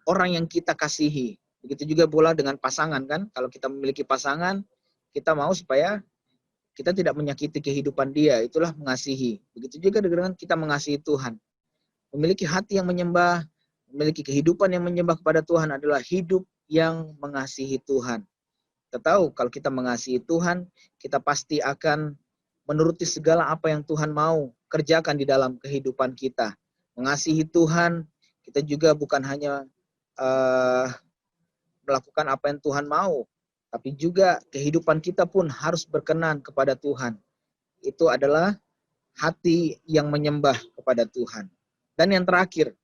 orang yang kita kasihi. Begitu juga pula dengan pasangan kan. Kalau kita memiliki pasangan, kita mau supaya kita tidak menyakiti kehidupan dia. Itulah mengasihi. Begitu juga dengan kita mengasihi Tuhan. Memiliki hati yang menyembah, memiliki kehidupan yang menyembah kepada Tuhan adalah hidup yang mengasihi Tuhan. Kita tahu kalau kita mengasihi Tuhan, kita pasti akan menuruti segala apa yang Tuhan mau kerjakan di dalam kehidupan kita. Mengasihi Tuhan, kita juga bukan hanya melakukan apa yang Tuhan mau, tapi juga kehidupan kita pun harus berkenan kepada Tuhan. Itu adalah hati yang menyembah kepada Tuhan. Dan yang terakhir,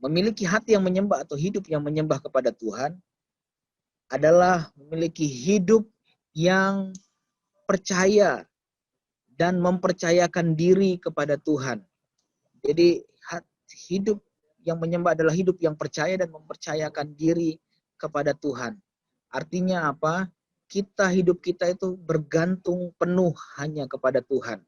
memiliki hati yang menyembah atau hidup yang menyembah kepada Tuhan adalah memiliki hidup yang percaya dan mempercayakan diri kepada Tuhan. Jadi hidup yang menyembah adalah hidup yang percaya dan mempercayakan diri kepada Tuhan. Artinya apa? Hidup kita itu bergantung penuh hanya kepada Tuhan.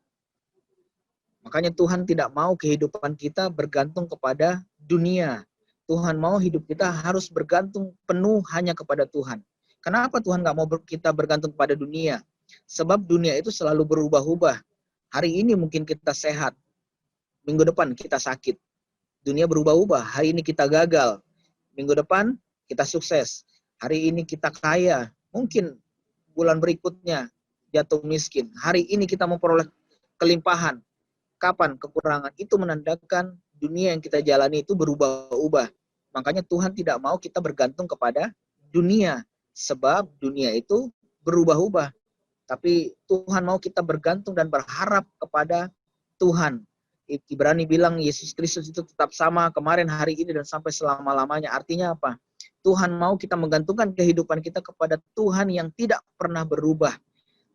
Makanya Tuhan tidak mau kehidupan kita bergantung kepada dunia. Tuhan mau hidup kita harus bergantung penuh hanya kepada Tuhan. Kenapa Tuhan nggak mau kita bergantung kepada dunia? Sebab dunia itu selalu berubah-ubah. Hari ini mungkin kita sehat, minggu depan kita sakit. Dunia berubah-ubah. Hari ini kita gagal, minggu depan kita sukses. Hari ini kita kaya, mungkin bulan berikutnya jatuh miskin. Hari ini kita memperoleh kelimpahan, kapan kekurangan. Itu menandakan dunia yang kita jalani itu berubah-ubah. Makanya Tuhan tidak mau kita bergantung kepada dunia, sebab dunia itu berubah-ubah. Tapi Tuhan mau kita bergantung dan berharap kepada Tuhan. Ibrani bilang Yesus Kristus itu tetap sama kemarin, hari ini, dan sampai selama-lamanya. Artinya apa? Tuhan mau kita menggantungkan kehidupan kita kepada Tuhan yang tidak pernah berubah.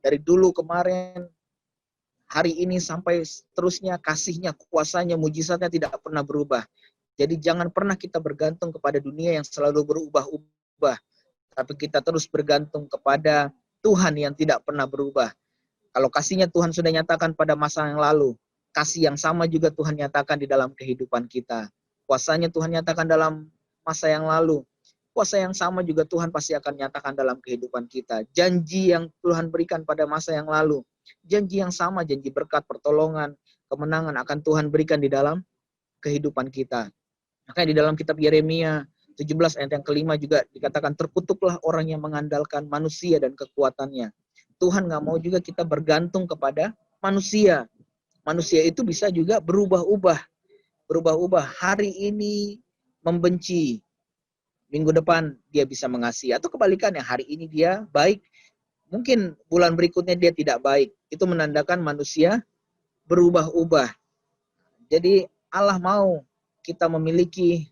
Dari dulu, kemarin, hari ini, sampai seterusnya, kasihnya, kuasanya, mujizatnya tidak pernah berubah. Jadi jangan pernah kita bergantung kepada dunia yang selalu berubah-ubah. Tapi kita terus bergantung kepada Tuhan yang tidak pernah berubah. Kalau kasihnya Tuhan sudah nyatakan pada masa yang lalu, kasih yang sama juga Tuhan nyatakan di dalam kehidupan kita. Kuasanya Tuhan nyatakan dalam masa yang lalu. Kuasa yang sama juga Tuhan pasti akan nyatakan dalam kehidupan kita. Janji yang Tuhan berikan pada masa yang lalu. Janji yang sama, janji berkat, pertolongan, kemenangan akan Tuhan berikan di dalam kehidupan kita. Makanya di dalam kitab Yeremia 17 ayat yang kelima juga dikatakan, terkutuklah orang yang mengandalkan manusia dan kekuatannya. Tuhan nggak mau juga kita bergantung kepada manusia. Manusia itu bisa juga berubah-ubah. Berubah-ubah. Hari ini membenci, minggu depan dia bisa mengasihi. Atau kebalikannya, hari ini dia baik, mungkin bulan berikutnya dia tidak baik. Itu menandakan manusia berubah-ubah. Jadi Allah mau kita memiliki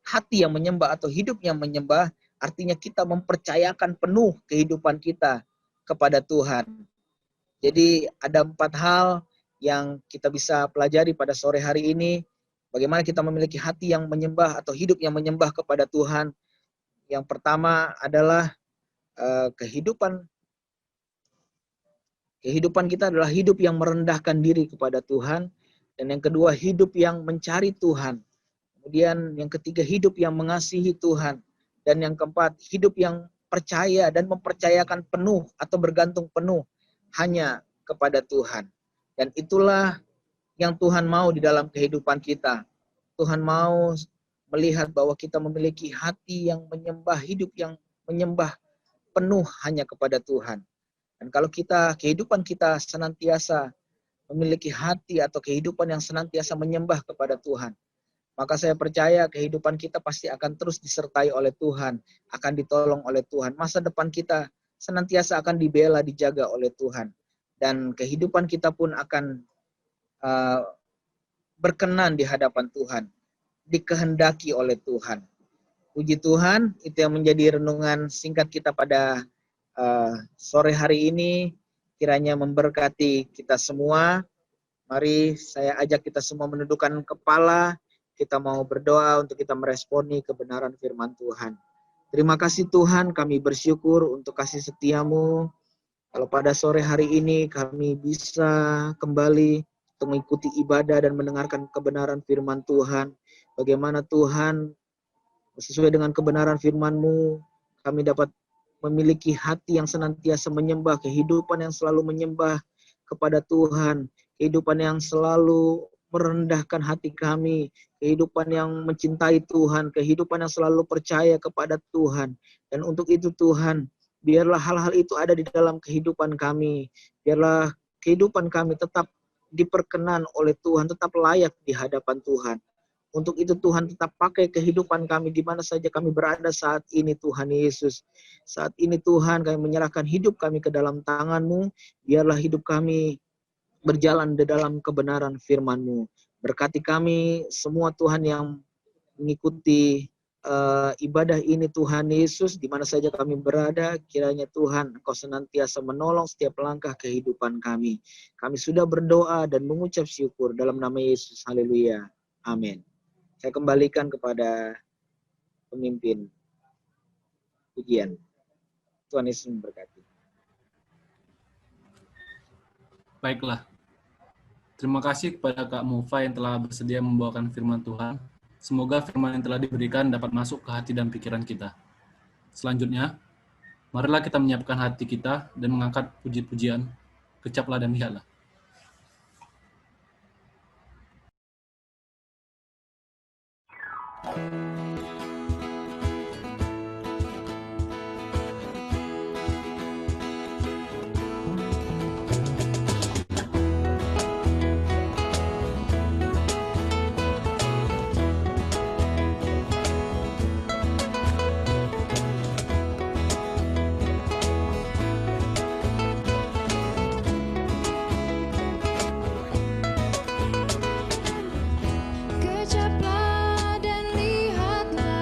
hati yang menyembah atau hidup yang menyembah, artinya kita mempercayakan penuh kehidupan kita kepada Tuhan. Jadi ada 4 hal yang kita bisa pelajari pada sore hari ini. Bagaimana kita memiliki hati yang menyembah atau hidup yang menyembah kepada Tuhan. Yang pertama adalah kehidupan kita adalah hidup yang merendahkan diri kepada Tuhan. Dan yang kedua, hidup yang mencari Tuhan. Kemudian yang ketiga, hidup yang mengasihi Tuhan. Dan yang keempat, hidup yang percaya dan mempercayakan penuh atau bergantung penuh hanya kepada Tuhan. Dan itulah yang Tuhan mau di dalam kehidupan kita. Tuhan mau melihat bahwa kita memiliki hati yang menyembah, hidup yang menyembah penuh hanya kepada Tuhan. Dan kalau kehidupan kita senantiasa memiliki hati atau kehidupan yang senantiasa menyembah kepada Tuhan, maka saya percaya kehidupan kita pasti akan terus disertai oleh Tuhan, akan ditolong oleh Tuhan. Masa depan kita senantiasa akan dibela, dijaga oleh Tuhan. Dan kehidupan kita pun akan berkenan di hadapan Tuhan, dikehendaki oleh Tuhan. Puji Tuhan, itu yang menjadi renungan singkat kita pada sore hari ini. Kiranya memberkati kita semua. Mari saya ajak kita semua menundukkan kepala. Kita mau berdoa untuk kita meresponi kebenaran firman Tuhan. Terima kasih Tuhan, kami bersyukur untuk kasih setiamu. Kalau pada sore hari ini kami bisa kembali untuk mengikuti ibadah dan mendengarkan kebenaran firman Tuhan. Bagaimana Tuhan, sesuai dengan kebenaran firman-Mu, kami dapat memiliki hati yang senantiasa menyembah, kehidupan yang selalu menyembah kepada Tuhan, kehidupan yang selalu merendahkan hati kami, kehidupan yang mencintai Tuhan, kehidupan yang selalu percaya kepada Tuhan. Dan untuk itu Tuhan, biarlah hal-hal itu ada di dalam kehidupan kami. Biarlah kehidupan kami tetap diperkenan oleh Tuhan, tetap layak di hadapan Tuhan. Untuk itu Tuhan tetap pakai kehidupan kami di mana saja kami berada saat ini Tuhan Yesus. Saat ini Tuhan kami menyerahkan hidup kami ke dalam tangan-Mu. Biarlah hidup kami berjalan di dalam kebenaran firman-Mu. Berkati kami semua Tuhan yang mengikuti ibadah ini Tuhan Yesus. Di mana saja kami berada, kiranya Tuhan Engkau senantiasa menolong setiap langkah kehidupan kami. Kami sudah berdoa dan mengucap syukur dalam nama Yesus. Haleluya. Amin. Saya kembalikan kepada pemimpin pujian. Tuhan Yesus memberkati. Baiklah. Terima kasih kepada Kak Mufa yang telah bersedia membawakan firman Tuhan. Semoga firman yang telah diberikan dapat masuk ke hati dan pikiran kita. Selanjutnya, marilah kita menyiapkan hati kita dan mengangkat puji-pujian, kecaplah dan lihatlah. Kecaplah dan lihatlah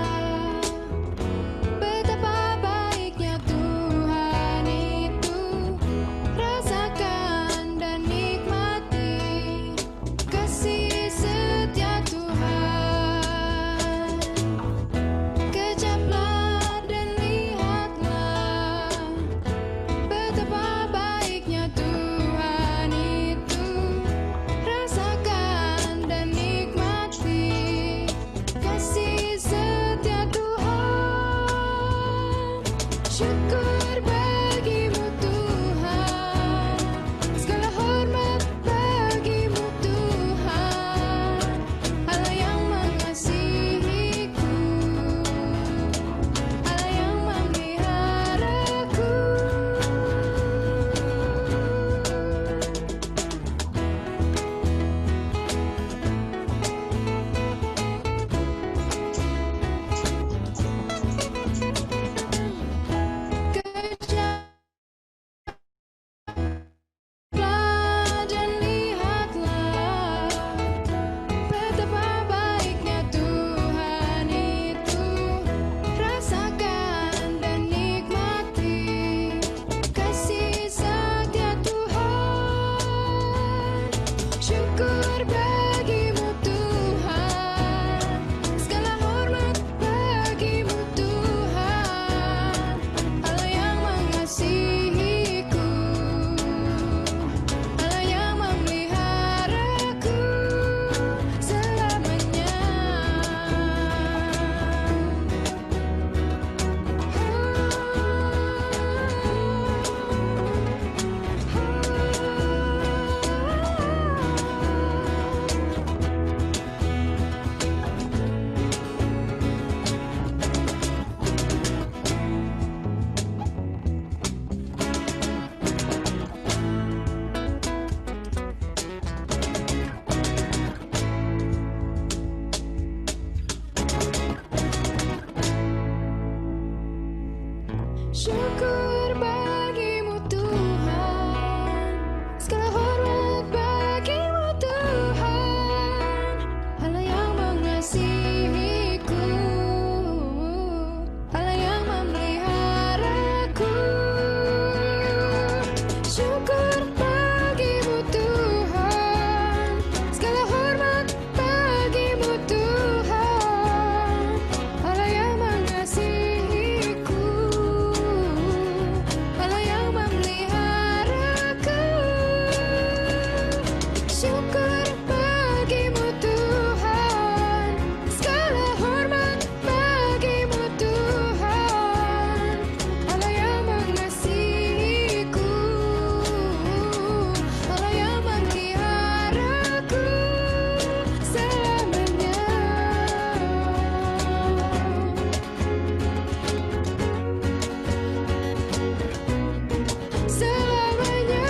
Syukur bagimu Tuhan, segala hormat bagimu Tuhan, Allah yang mengasihiku, Allah yang memeliharaku. Syukur bagimu Tuhan, segala hormat bagimu Tuhan, Allah yang mengasihiku, Allah yang memeliharaku. Syukur bagimu Tuhan, segala hormat bagimu Tuhan, Allah yang mengasihiku, Allah yang memeliharaku selamanya. Selamanya.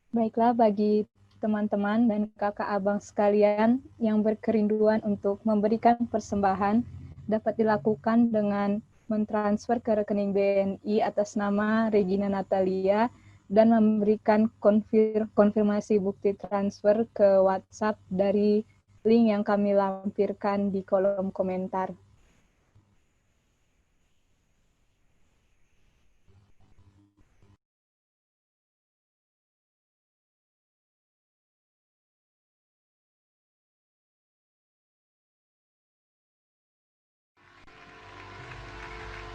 Baiklah, bagi teman-teman dan kakak abang sekalian yang berkerinduan untuk memberikan persembahan, dapat dilakukan dengan mentransfer ke rekening BNI atas nama Regina Natalia dan memberikan konfirmasi bukti transfer ke WhatsApp dari link yang kami lampirkan di kolom komentar.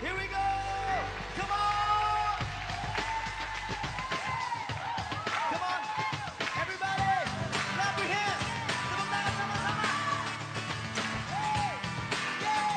Here we go! Come on! Come on! Everybody! Clap your hands! Tepuk tangan sama-sama! Hey! Yeah!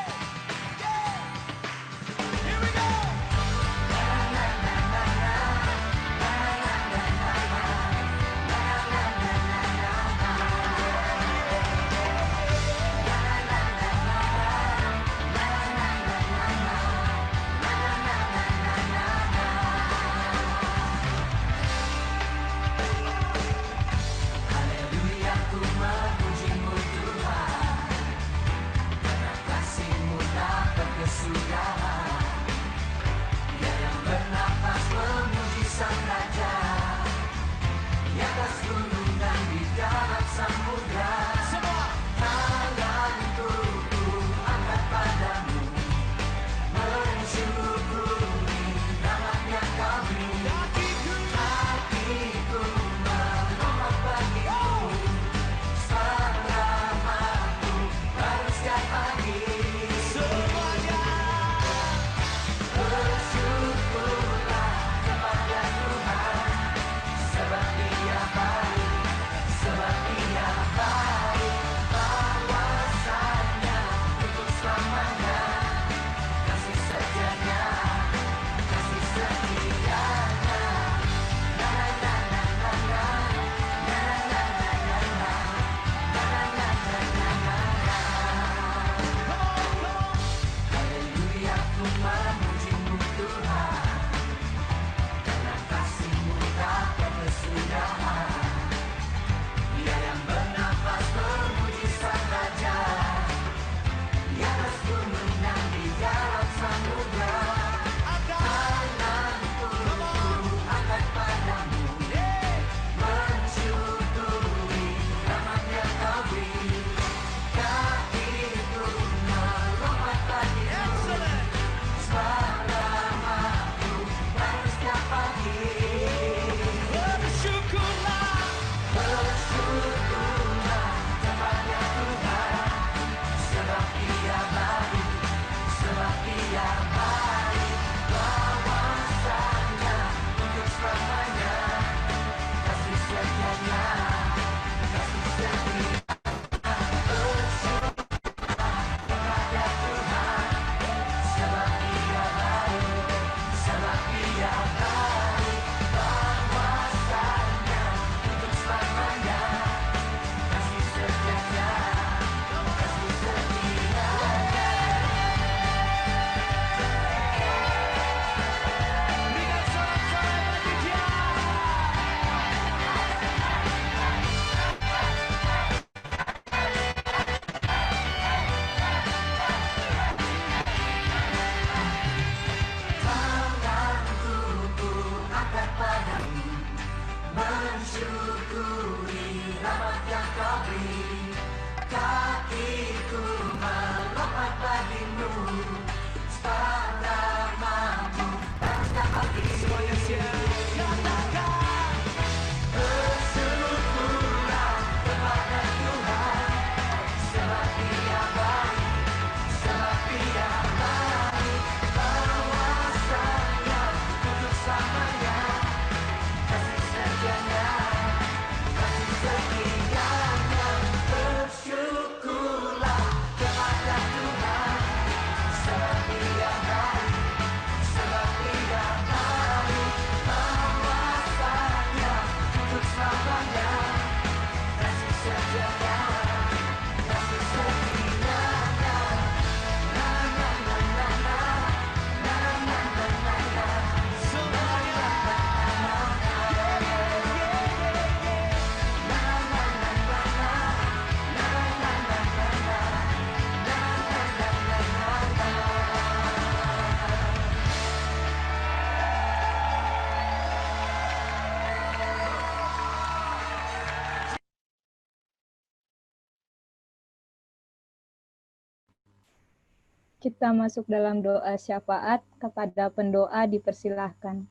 Kita masuk dalam doa syafaat. Kepada pendoa dipersilahkan.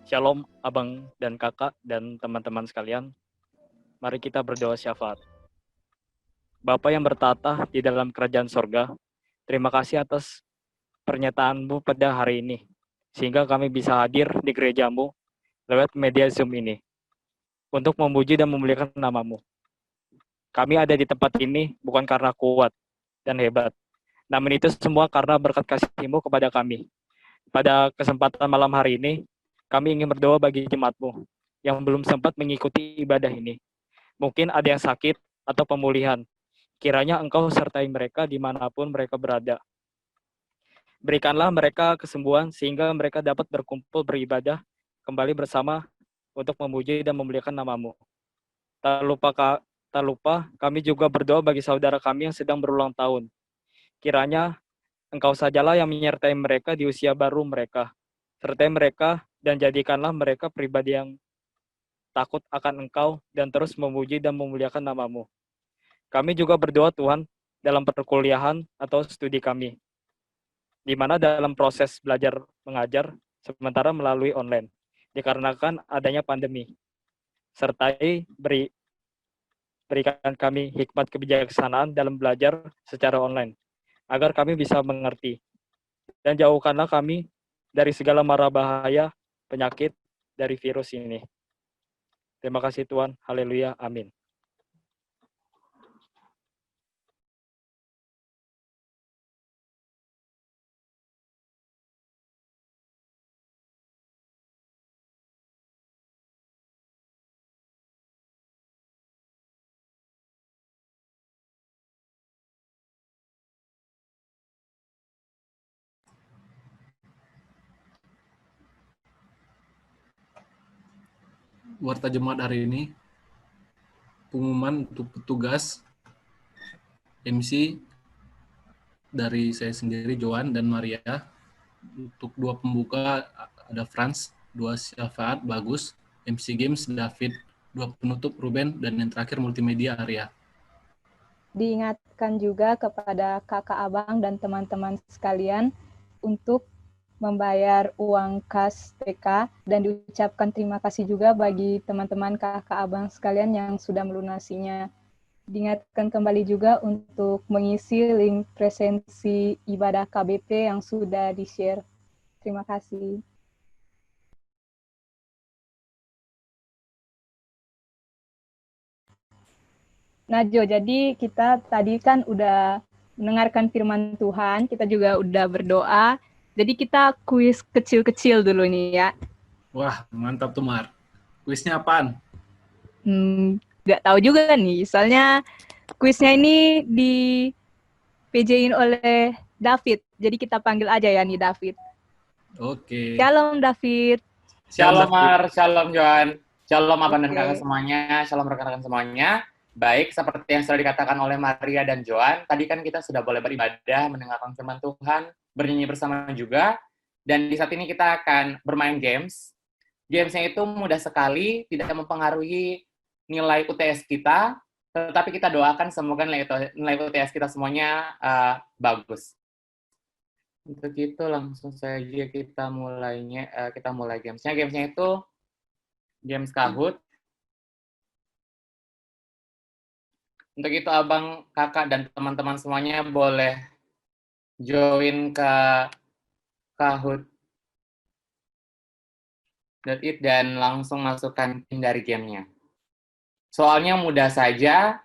Shalom abang dan kakak dan teman-teman sekalian. Mari kita berdoa syafaat. Bapa yang bertata di dalam kerajaan sorga, terima kasih atas pernyataan-Mu pada hari ini, sehingga kami bisa hadir di gereja-Mu lewat media Zoom ini, untuk memuji dan memuliakan nama-Mu. Kami ada di tempat ini bukan karena kuat dan hebat, namun itu semua karena berkat kasih-Mu kepada kami. Pada kesempatan malam hari ini, kami ingin berdoa bagi jemaat-Mu yang belum sempat mengikuti ibadah ini. Mungkin ada yang sakit atau pemulihan. Kiranya Engkau sertai mereka dimanapun mereka berada. Berikanlah mereka kesembuhan sehingga mereka dapat berkumpul beribadah kembali bersama untuk memuji dan memuliakan nama-Mu. Tak lupa kami juga berdoa bagi saudara kami yang sedang berulang tahun. Kiranya Engkau sajalah yang menyertai mereka di usia baru mereka. Sertai mereka dan jadikanlah mereka pribadi yang takut akan Engkau dan terus memuji dan memuliakan nama-Mu. Kami juga berdoa Tuhan dalam perkuliahan atau studi kami, di mana dalam proses belajar mengajar sementara melalui online, dikarenakan adanya pandemi. Sertai berikan kami hikmat kebijaksanaan dalam belajar secara online, agar kami bisa mengerti. Dan jauhkanlah kami dari segala mara bahaya, penyakit, dari virus ini. Terima kasih Tuhan. Haleluya. Amin. Warta Jemaat hari ini, pengumuman untuk petugas MC dari saya sendiri, Joan dan Maria. Untuk 2 pembuka ada Franz, 2 syafaat Bagus, MC Games David, 2 penutup Ruben, dan yang terakhir multimedia Arya. Diingatkan juga kepada kakak abang dan teman-teman sekalian untuk membayar uang kas TK, dan diucapkan terima kasih juga bagi teman-teman kakak abang sekalian yang sudah melunasinya. Diingatkan kembali juga untuk mengisi link presensi ibadah KBP yang sudah di-share. Terima kasih. Nah Jo, jadi kita tadi kan udah mendengarkan firman Tuhan, kita juga udah berdoa. Jadi kita kuis kecil-kecil dulu nih ya. Wah, mantap tuh Mar. Kuisnya apaan? Nggak tahu juga nih, soalnya kuisnya ini di PJ-in oleh David. Jadi kita panggil aja ya nih David. Oke. Shalom David. Shalom Mar, shalom Joan. Shalom abang dan Oke. kakak semuanya, shalom rekan-rekan semuanya. Baik, seperti yang sudah dikatakan oleh Maria dan Joan, tadi kan kita sudah boleh beribadah, mendengarkan firman Tuhan, bernyanyi bersama juga. Dan di saat ini kita akan bermain games. Gamesnya itu mudah sekali, tidak mempengaruhi nilai UTS kita, tetapi kita doakan semoga nilai UTS kita semuanya bagus. Untuk itu langsung saja kita mulai gamesnya. Gamesnya itu games Kahoot. Untuk itu abang, kakak, dan teman-teman semuanya boleh join ke Kahoot dan langsung masukkan pin dari gamenya. Soalnya mudah saja.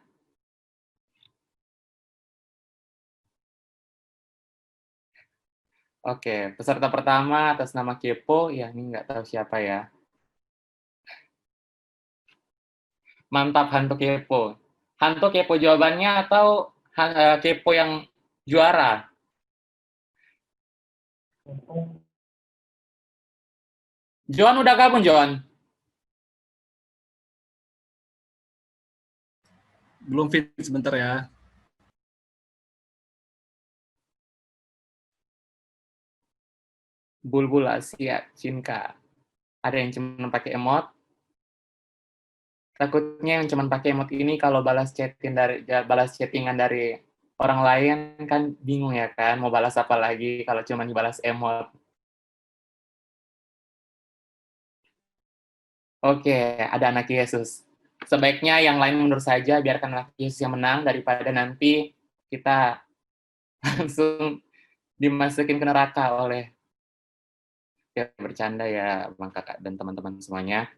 Oke, peserta pertama atas nama Kepo, ya ini nggak tahu siapa ya. Mantap, Hantu Kepo. Hantu Kepo jawabannya atau Kepo yang juara? John udah gabung, John? Belum fit, sebentar ya. Bulbul Asia, Cinka. Ada yang cuma pakai emot. Takutnya yang cuma pakai emot ini kalau balas chattingan dari orang lain kan bingung ya kan, mau balas apa lagi kalau cuma dibalas emot. Oke, ada anak Yesus. Sebaiknya yang lain mundur saja, biarkan anak Yesus yang menang daripada nanti kita langsung dimasukin ke neraka oleh, ya bercanda ya Bang Kakak dan teman-teman semuanya.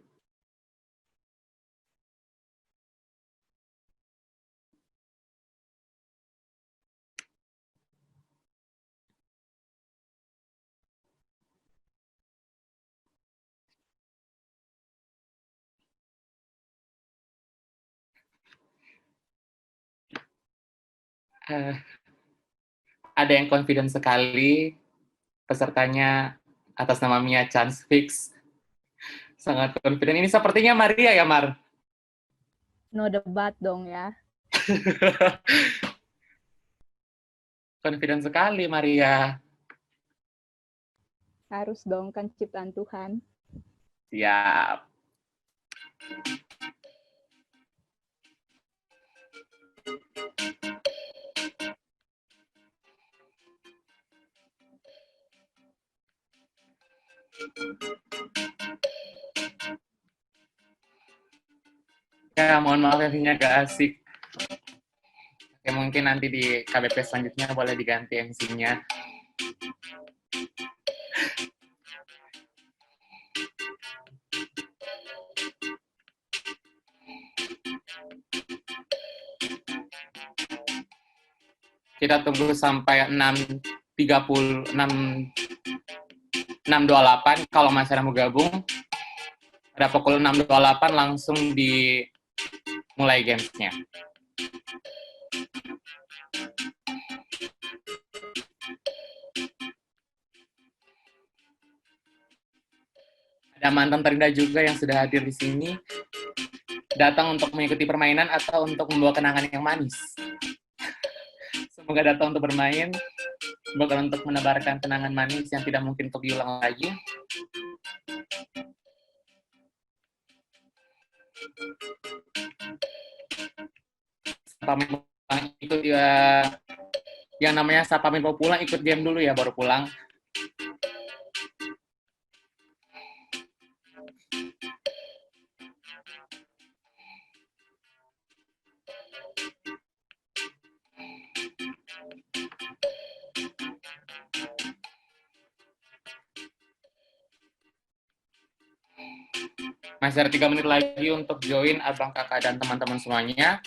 Ada yang confident sekali, pesertanya atas nama Mia Chance Fix. Sangat confident. Ini sepertinya Maria ya, Mar? No debat dong ya. Confident sekali, Maria. Harus dong, kan ciptaan Tuhan. Siap. Ya, mohon maaf MC-nya gak asik. Oke, mungkin nanti di KBP selanjutnya boleh diganti MC-nya. Kita tunggu sampai 6.30, 6.28 kalau masih ada mau gabung. Pada pukul 6.28 langsung dimulai gamesnya. Ada mantan terindah juga yang sudah hadir di sini. Datang untuk mengikuti permainan atau untuk membawa kenangan yang manis. Semoga datang untuk bermain, bukan untuk menebarkan kenangan manis yang tidak mungkin untuk diulang lagi. Pamit pulang ikut ya, yang namanya pamit mau pulang ikut game dulu ya baru pulang. Masih ada 3 menit lagi untuk join abang, kakak, dan teman-teman semuanya.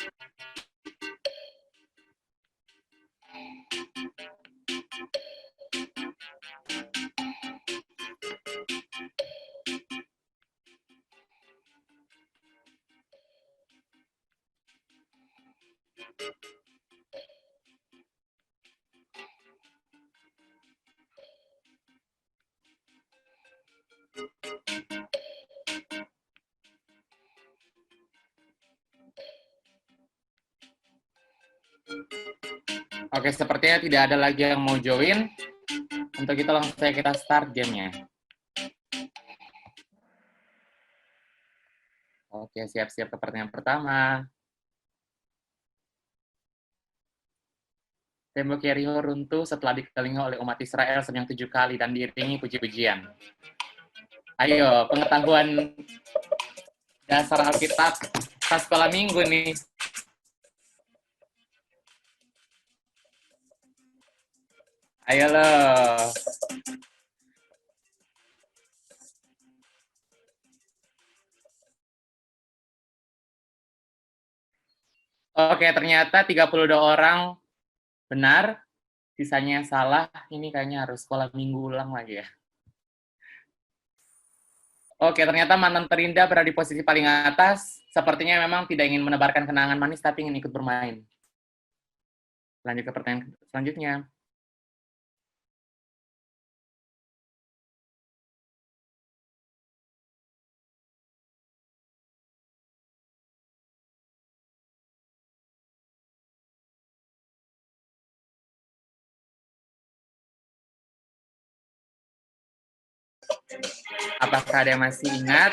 Oke, sepertinya tidak ada lagi yang mau join. Untuk itu langsung saja kita start gamenya. Oke, siap-siap ke pertanyaan pertama. Tembok Yeriko runtuh setelah dikelilingi oleh umat Israel sebanyak 7 kali dan diiringi puji-pujian. Ayo, pengetahuan dasar Alkitab pas sekolah minggu nih. Ayo loh. Oke, ternyata 32 orang benar, sisanya salah. Ini kayaknya harus sekolah minggu ulang lagi ya. Oke, ternyata mantan terindah berada di posisi paling atas. Sepertinya memang tidak ingin menebarkan kenangan manis, tapi ingin ikut bermain. Lanjut ke pertanyaan selanjutnya. Apakah ada yang masih ingat?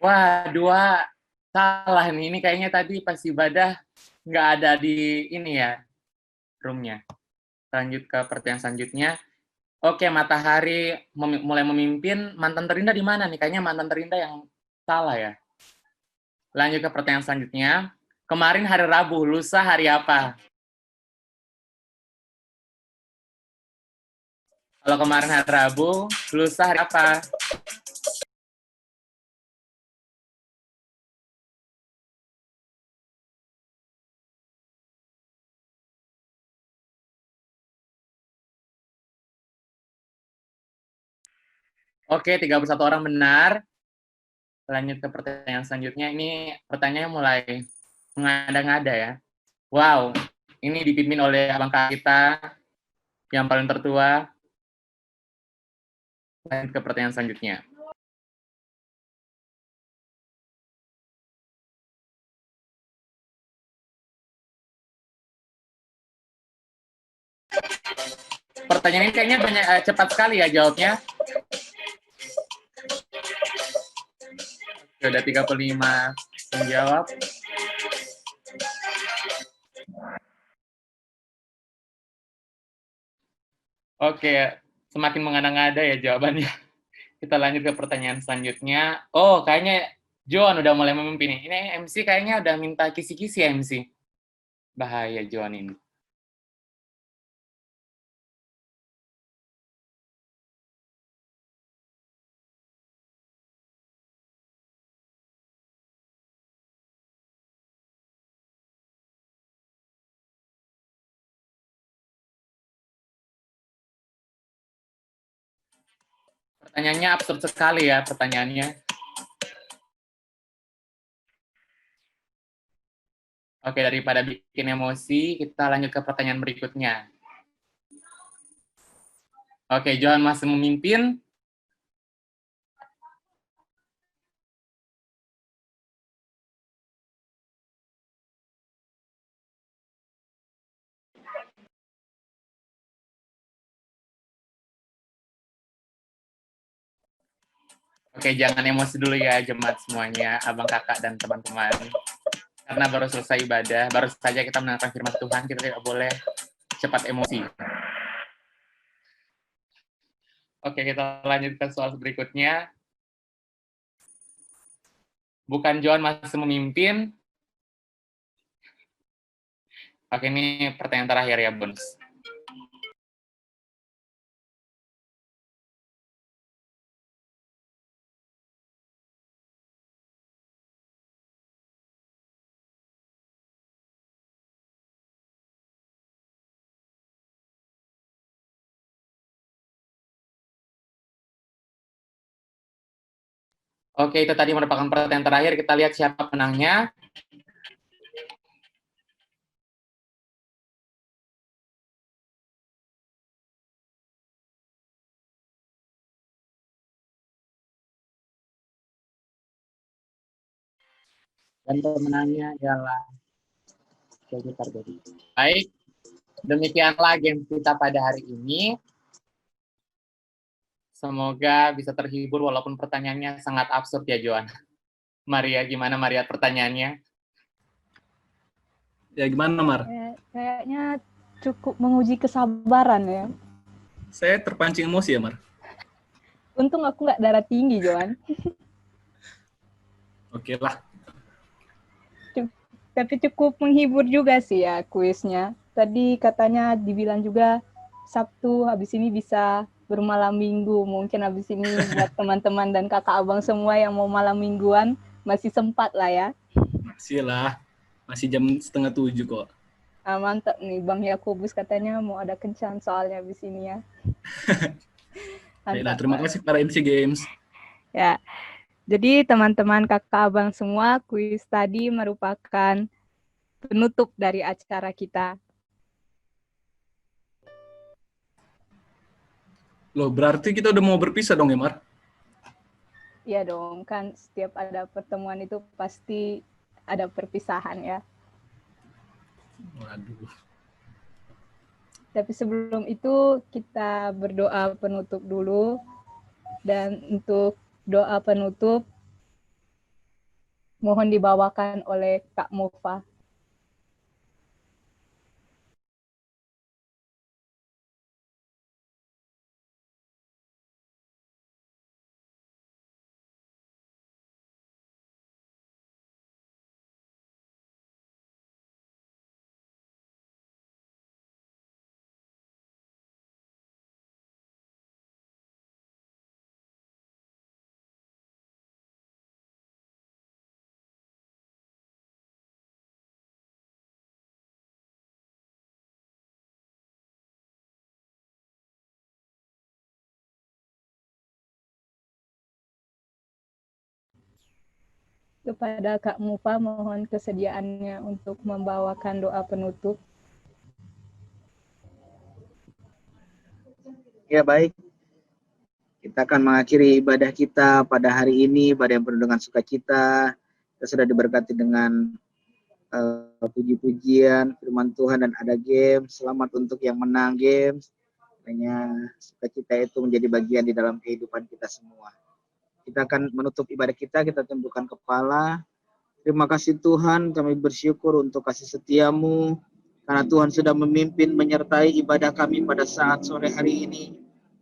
Wah, 2 salah nih. Ini kayaknya tadi pas ibadah nggak ada di ini ya, roomnya. Lanjut ke pertanyaan selanjutnya. Oke, matahari mulai memimpin. Mantan terindah di mana nih? Kayaknya mantan terindah yang salah ya. Lanjut ke pertanyaan selanjutnya. Kemarin hari Rabu, lusa hari apa? Kalau kemarin hari Rabu, lusa hari apa? Oke, 31 orang benar. Lanjut ke pertanyaan selanjutnya. Ini pertanyaannya mulai mengada-ngada ya. Wow, ini dipimpin oleh abang kakak kita yang paling tertua. Lanjut ke pertanyaan selanjutnya. Pertanyaan ini kayaknya banyak cepat sekali ya jawabnya. Sudah 35 menjawab. Oke, semakin mengada-ngada ya jawabannya. Kita lanjut ke pertanyaan selanjutnya. Oh, kayaknya John udah mulai memimpin nih. Ini MC kayaknya udah minta kisi-kisi ya MC. Bahaya John ini. Pertanyaannya absurd sekali ya pertanyaannya. Oke, daripada bikin emosi, kita lanjut ke pertanyaan berikutnya. Oke, Johan masih memimpin. Oke, jangan emosi dulu ya jemaat semuanya, abang kakak dan teman-teman. Karena baru selesai ibadah, baru saja kita mendengarkan firman Tuhan, kita tidak boleh cepat emosi. Oke, kita lanjutkan soal berikutnya. Bukan Johan masih memimpin. Oke, ini pertanyaan terakhir ya, Buns. Oke, itu tadi merupakan pertanyaan terakhir. Kita lihat siapa menangnya. Dan pemenangnya adalah Baik. Demikianlah game kita pada hari ini. Semoga bisa terhibur walaupun pertanyaannya sangat absurd ya, Joan. Maria, gimana Maria pertanyaannya? Ya gimana, Mar? Kayaknya cukup menguji kesabaran ya. Saya terpancing emosi ya, Mar. Untung aku nggak darah tinggi, Joan. Oke lah. Tapi cukup menghibur juga sih ya kuisnya. Tadi katanya dibilang juga Sabtu, habis ini bisa bermalam minggu. Mungkin habis ini buat teman-teman dan kakak abang semua yang mau malam mingguan, masih sempat lah ya. Masih lah. Masih jam 6:30 kok. Ah, mantap nih, Bang Yakobus katanya mau ada kencan soalnya habis ini ya. Baiklah, terima kasih para MC Games. Ya, jadi teman-teman kakak abang semua, kuis tadi merupakan penutup dari acara kita. Loh, berarti kita udah mau berpisah dong ya, Mar? Iya dong, kan setiap ada pertemuan itu pasti ada perpisahan ya. Waduh. Tapi sebelum itu kita berdoa penutup dulu. Dan untuk doa penutup mohon dibawakan oleh Kak Mufa. Kepada Kak Mufa mohon kesediaannya untuk membawakan doa penutup. Ya baik, kita akan mengakhiri ibadah kita pada hari ini, ibadah yang penuh dengan sukacita. Kita sudah diberkati dengan puji-pujian, firman Tuhan, dan ada game. Selamat untuk yang menang games. Hanya sukacita itu menjadi bagian di dalam kehidupan kita semua. Kita akan menutup ibadah kita tundukkan kepala. Terima kasih Tuhan, kami bersyukur untuk kasih setiamu, karena Tuhan sudah memimpin menyertai ibadah kami pada saat sore hari ini.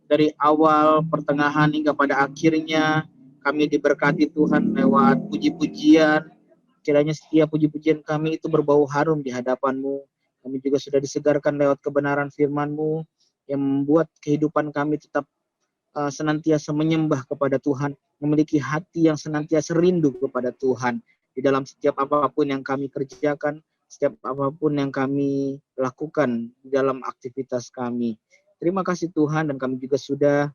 Dari awal, pertengahan, hingga pada akhirnya, kami diberkati Tuhan lewat puji-pujian. Kiranya setiap puji-pujian kami itu berbau harum di hadapan-Mu. Kami juga sudah disegarkan lewat kebenaran firman-Mu, yang membuat kehidupan kami tetap senantiasa menyembah kepada Tuhan, memiliki hati yang senantiasa rindu kepada Tuhan. Di dalam setiap apapun yang kami kerjakan, setiap apapun yang kami lakukan di dalam aktivitas kami. Terima kasih Tuhan, dan kami juga sudah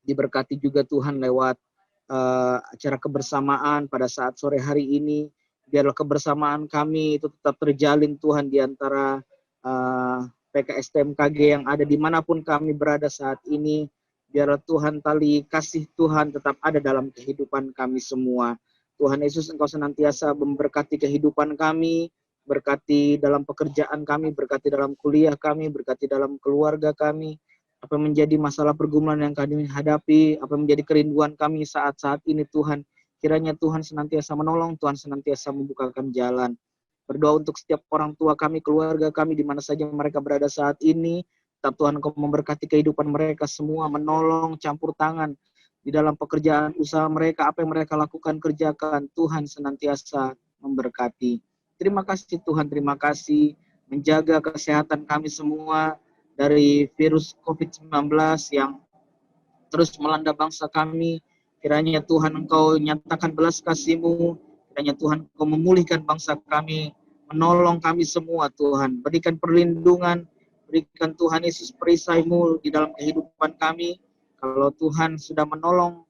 diberkati juga Tuhan lewat acara kebersamaan pada saat sore hari ini. Biarlah kebersamaan kami itu tetap terjalin Tuhan di antara PKS TMKG yang ada dimanapun kami berada saat ini. Biarlah Tuhan, tali kasih Tuhan tetap ada dalam kehidupan kami semua. Tuhan Yesus, Engkau senantiasa memberkati kehidupan kami, berkati dalam pekerjaan kami, berkati dalam kuliah kami, berkati dalam keluarga kami. Apa menjadi masalah pergumulan yang kami hadapi, apa menjadi kerinduan kami saat-saat ini Tuhan. Kiranya Tuhan senantiasa menolong, Tuhan senantiasa membukakan jalan. Berdoa untuk setiap orang tua kami, keluarga kami, di mana saja mereka berada saat ini. Tetap Tuhan Engkau memberkati kehidupan mereka semua, menolong, campur tangan di dalam pekerjaan usaha mereka, apa yang mereka lakukan, kerjakan. Tuhan senantiasa memberkati. Terima kasih Tuhan, terima kasih menjaga kesehatan kami semua dari virus COVID-19 yang terus melanda bangsa kami. Kiranya Tuhan Engkau nyatakan belas kasih-Mu, kiranya Tuhan Engkau memulihkan bangsa kami, menolong kami semua Tuhan. Berikan perlindungan, berikan Tuhan Yesus perisai-Mu di dalam kehidupan kami. Kalau Tuhan sudah menolong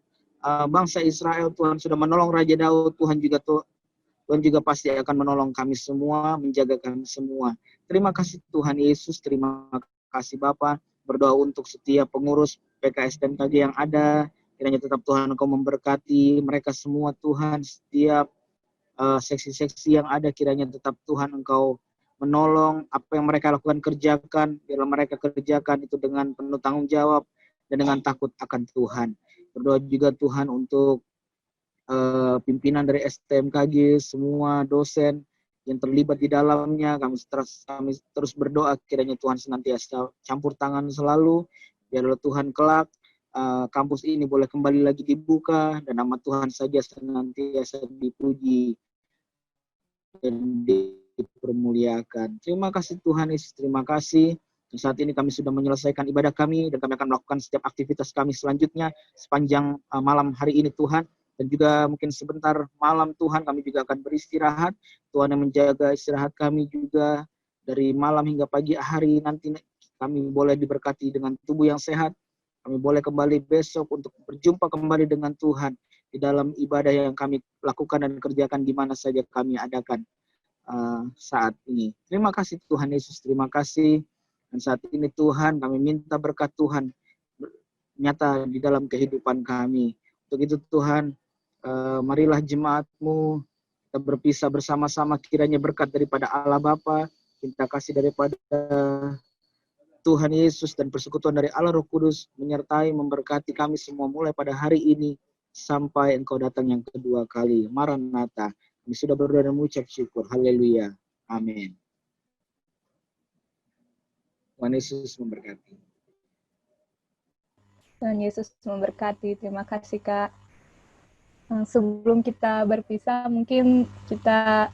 bangsa Israel, Tuhan sudah menolong Raja Daud, Tuhan juga pasti akan menolong kami semua, menjaga kami semua. Terima kasih Tuhan Yesus, terima kasih Bapa. Berdoa untuk setiap pengurus PKS TMKG yang ada, kiranya tetap Tuhan Engkau memberkati mereka semua Tuhan. Setiap seksi-seksi yang ada, kiranya tetap Tuhan Engkau menolong, apa yang mereka lakukan kerjakan, biarlah mereka kerjakan itu dengan penuh tanggung jawab dan dengan takut akan Tuhan. Berdoa juga Tuhan untuk pimpinan dari STMKG, semua dosen yang terlibat di dalamnya, kami terus berdoa kiranya Tuhan senantiasa campur tangan selalu, biarlah Tuhan kelak kampus ini boleh kembali lagi dibuka dan nama Tuhan saja senantiasa dipuji dan dipermuliakan. Terima kasih Tuhan Yesus, terima kasih. Dan saat ini kami sudah menyelesaikan ibadah kami dan kami akan melakukan setiap aktivitas kami selanjutnya sepanjang malam hari ini Tuhan. Dan juga mungkin sebentar malam Tuhan kami juga akan beristirahat. Tuhan yang menjaga istirahat kami juga dari malam hingga pagi hari nanti kami boleh diberkati dengan tubuh yang sehat. Kami boleh kembali besok untuk berjumpa kembali dengan Tuhan di dalam ibadah yang kami lakukan dan kerjakan di mana saja kami adakan saat ini. Terima kasih Tuhan Yesus, terima kasih. Dan saat ini Tuhan kami minta berkat Tuhan nyata di dalam kehidupan kami. Untuk itu Tuhan, marilah jemaat-Mu kita berpisah bersama-sama, kiranya berkat daripada Allah Bapa, cinta kasih daripada Tuhan Yesus dan persekutuan dari Allah Roh Kudus menyertai memberkati kami semua mulai pada hari ini sampai Engkau datang yang kedua kali. Maranatha. Kami sudah berdoa dan mengucap syukur. Haleluya. Amin. Tuhan Yesus memberkati. Tuhan Yesus memberkati. Terima kasih Kak. Sebelum kita berpisah, mungkin kita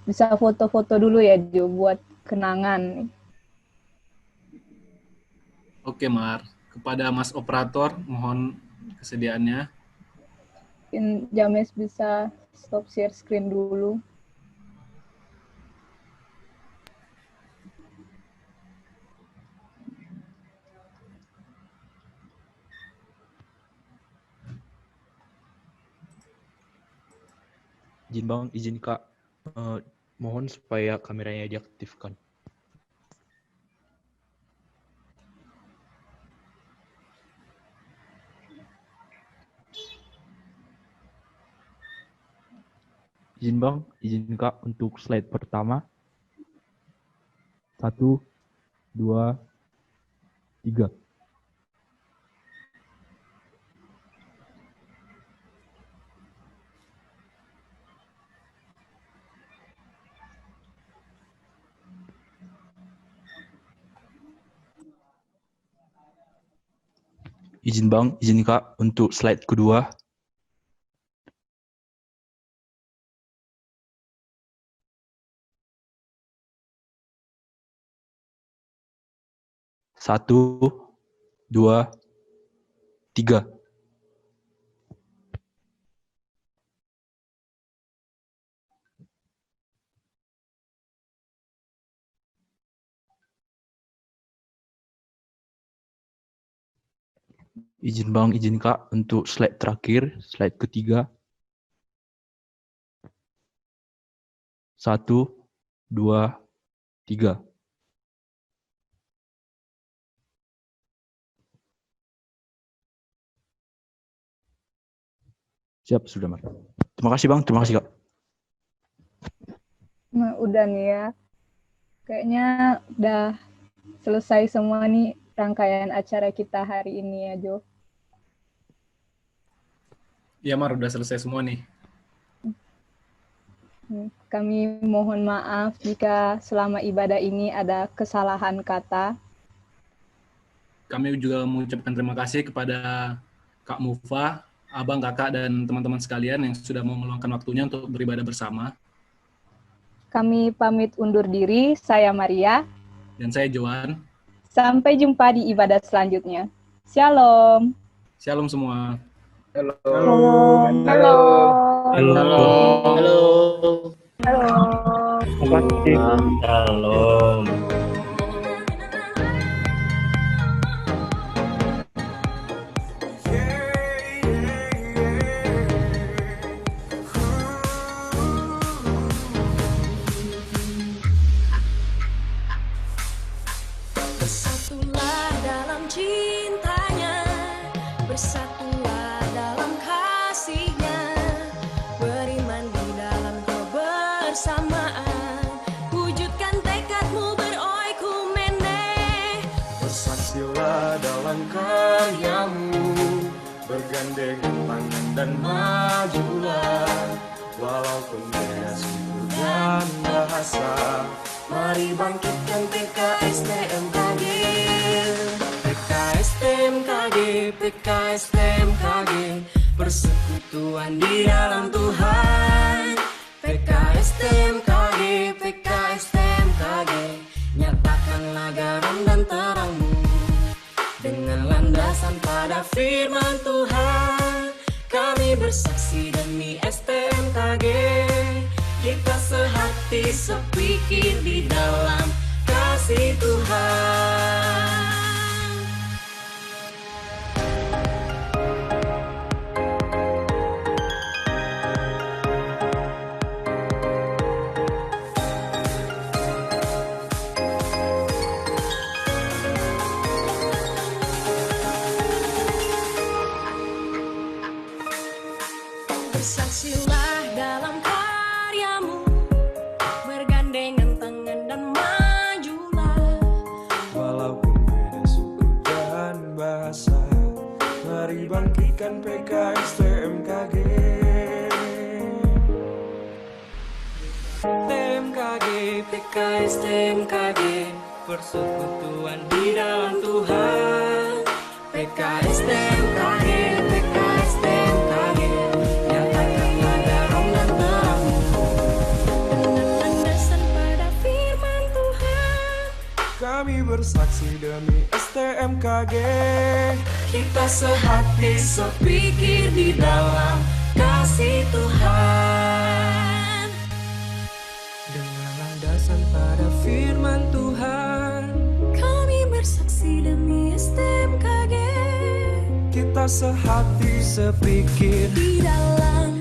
bisa foto-foto dulu ya Jo, buat kenangan. Oke, Mar. Kepada Mas Operator, mohon kesediaannya. Mungkin James bisa stop share screen dulu. Izin Bang, izin Kak. Mohon supaya kameranya diaktifkan. Izin Bang, izin Kak untuk slide pertama. 1, 2, 3. Izin Bang, izin Kak untuk slide kedua. 1, 2, 3. Izin Bang, izin Kak untuk slide terakhir, slide ketiga. 1, 2, 3. Siap, sudah Mas. Terima kasih Bang, terima kasih Kak. Nah, udah nih ya. Kayaknya udah selesai semua nih rangkaian acara kita hari ini ya Jo. Iya Mar, udah selesai semua nih. Kami mohon maaf jika selama ibadah ini ada kesalahan kata. Kami juga mengucapkan terima kasih kepada Kak Mufa, Abang, Kakak, dan teman-teman sekalian yang sudah mau meluangkan waktunya untuk beribadah bersama. Kami pamit undur diri, saya Maria. Dan saya Johan. Sampai jumpa di ibadah selanjutnya. Shalom. Shalom semua. Halo. Halo. Halo. Halo. Halo. Shalom. Bersatulah dalam cintanya, bersatulah dalam kasihnya, beriman di dalam kebersamaan, wujudkan tekad karyamu, bergandengan tangan dan majulah. Walaupun beda suku dan bahasa, mari bangkitkan PKSTMKG. PKSTMKG, PKSTMKG, persekutuan di dalam Tuhan. PKSTMKG, PKSTMKG, nyatakanlah garam dan terangmu dengan landasan pada firman Tuhan. Kami bersaksi demi STMKG, kita sehati sepikir di dalam kasih Tuhan. Bersaksilah dalam karyamu, bergandengan tangan dan majulah. Walaupun beda suku dan bahasa, mari bangkitkan PKSTMKG. TMKG, PKSTMKG, persekutuan di dalam Tuhan. PKSTMKG, PKSTMKG, nyatakanlah garam dan terangmu dengan landasan pada firman Tuhan. Kami bersaksi demi STMKG, kita sehati sepikir di dalam kasih Tuhan. Dengan landasan pada firman Tuhan, kami bersaksi demi STMKG, kita sehati sepikir di dalam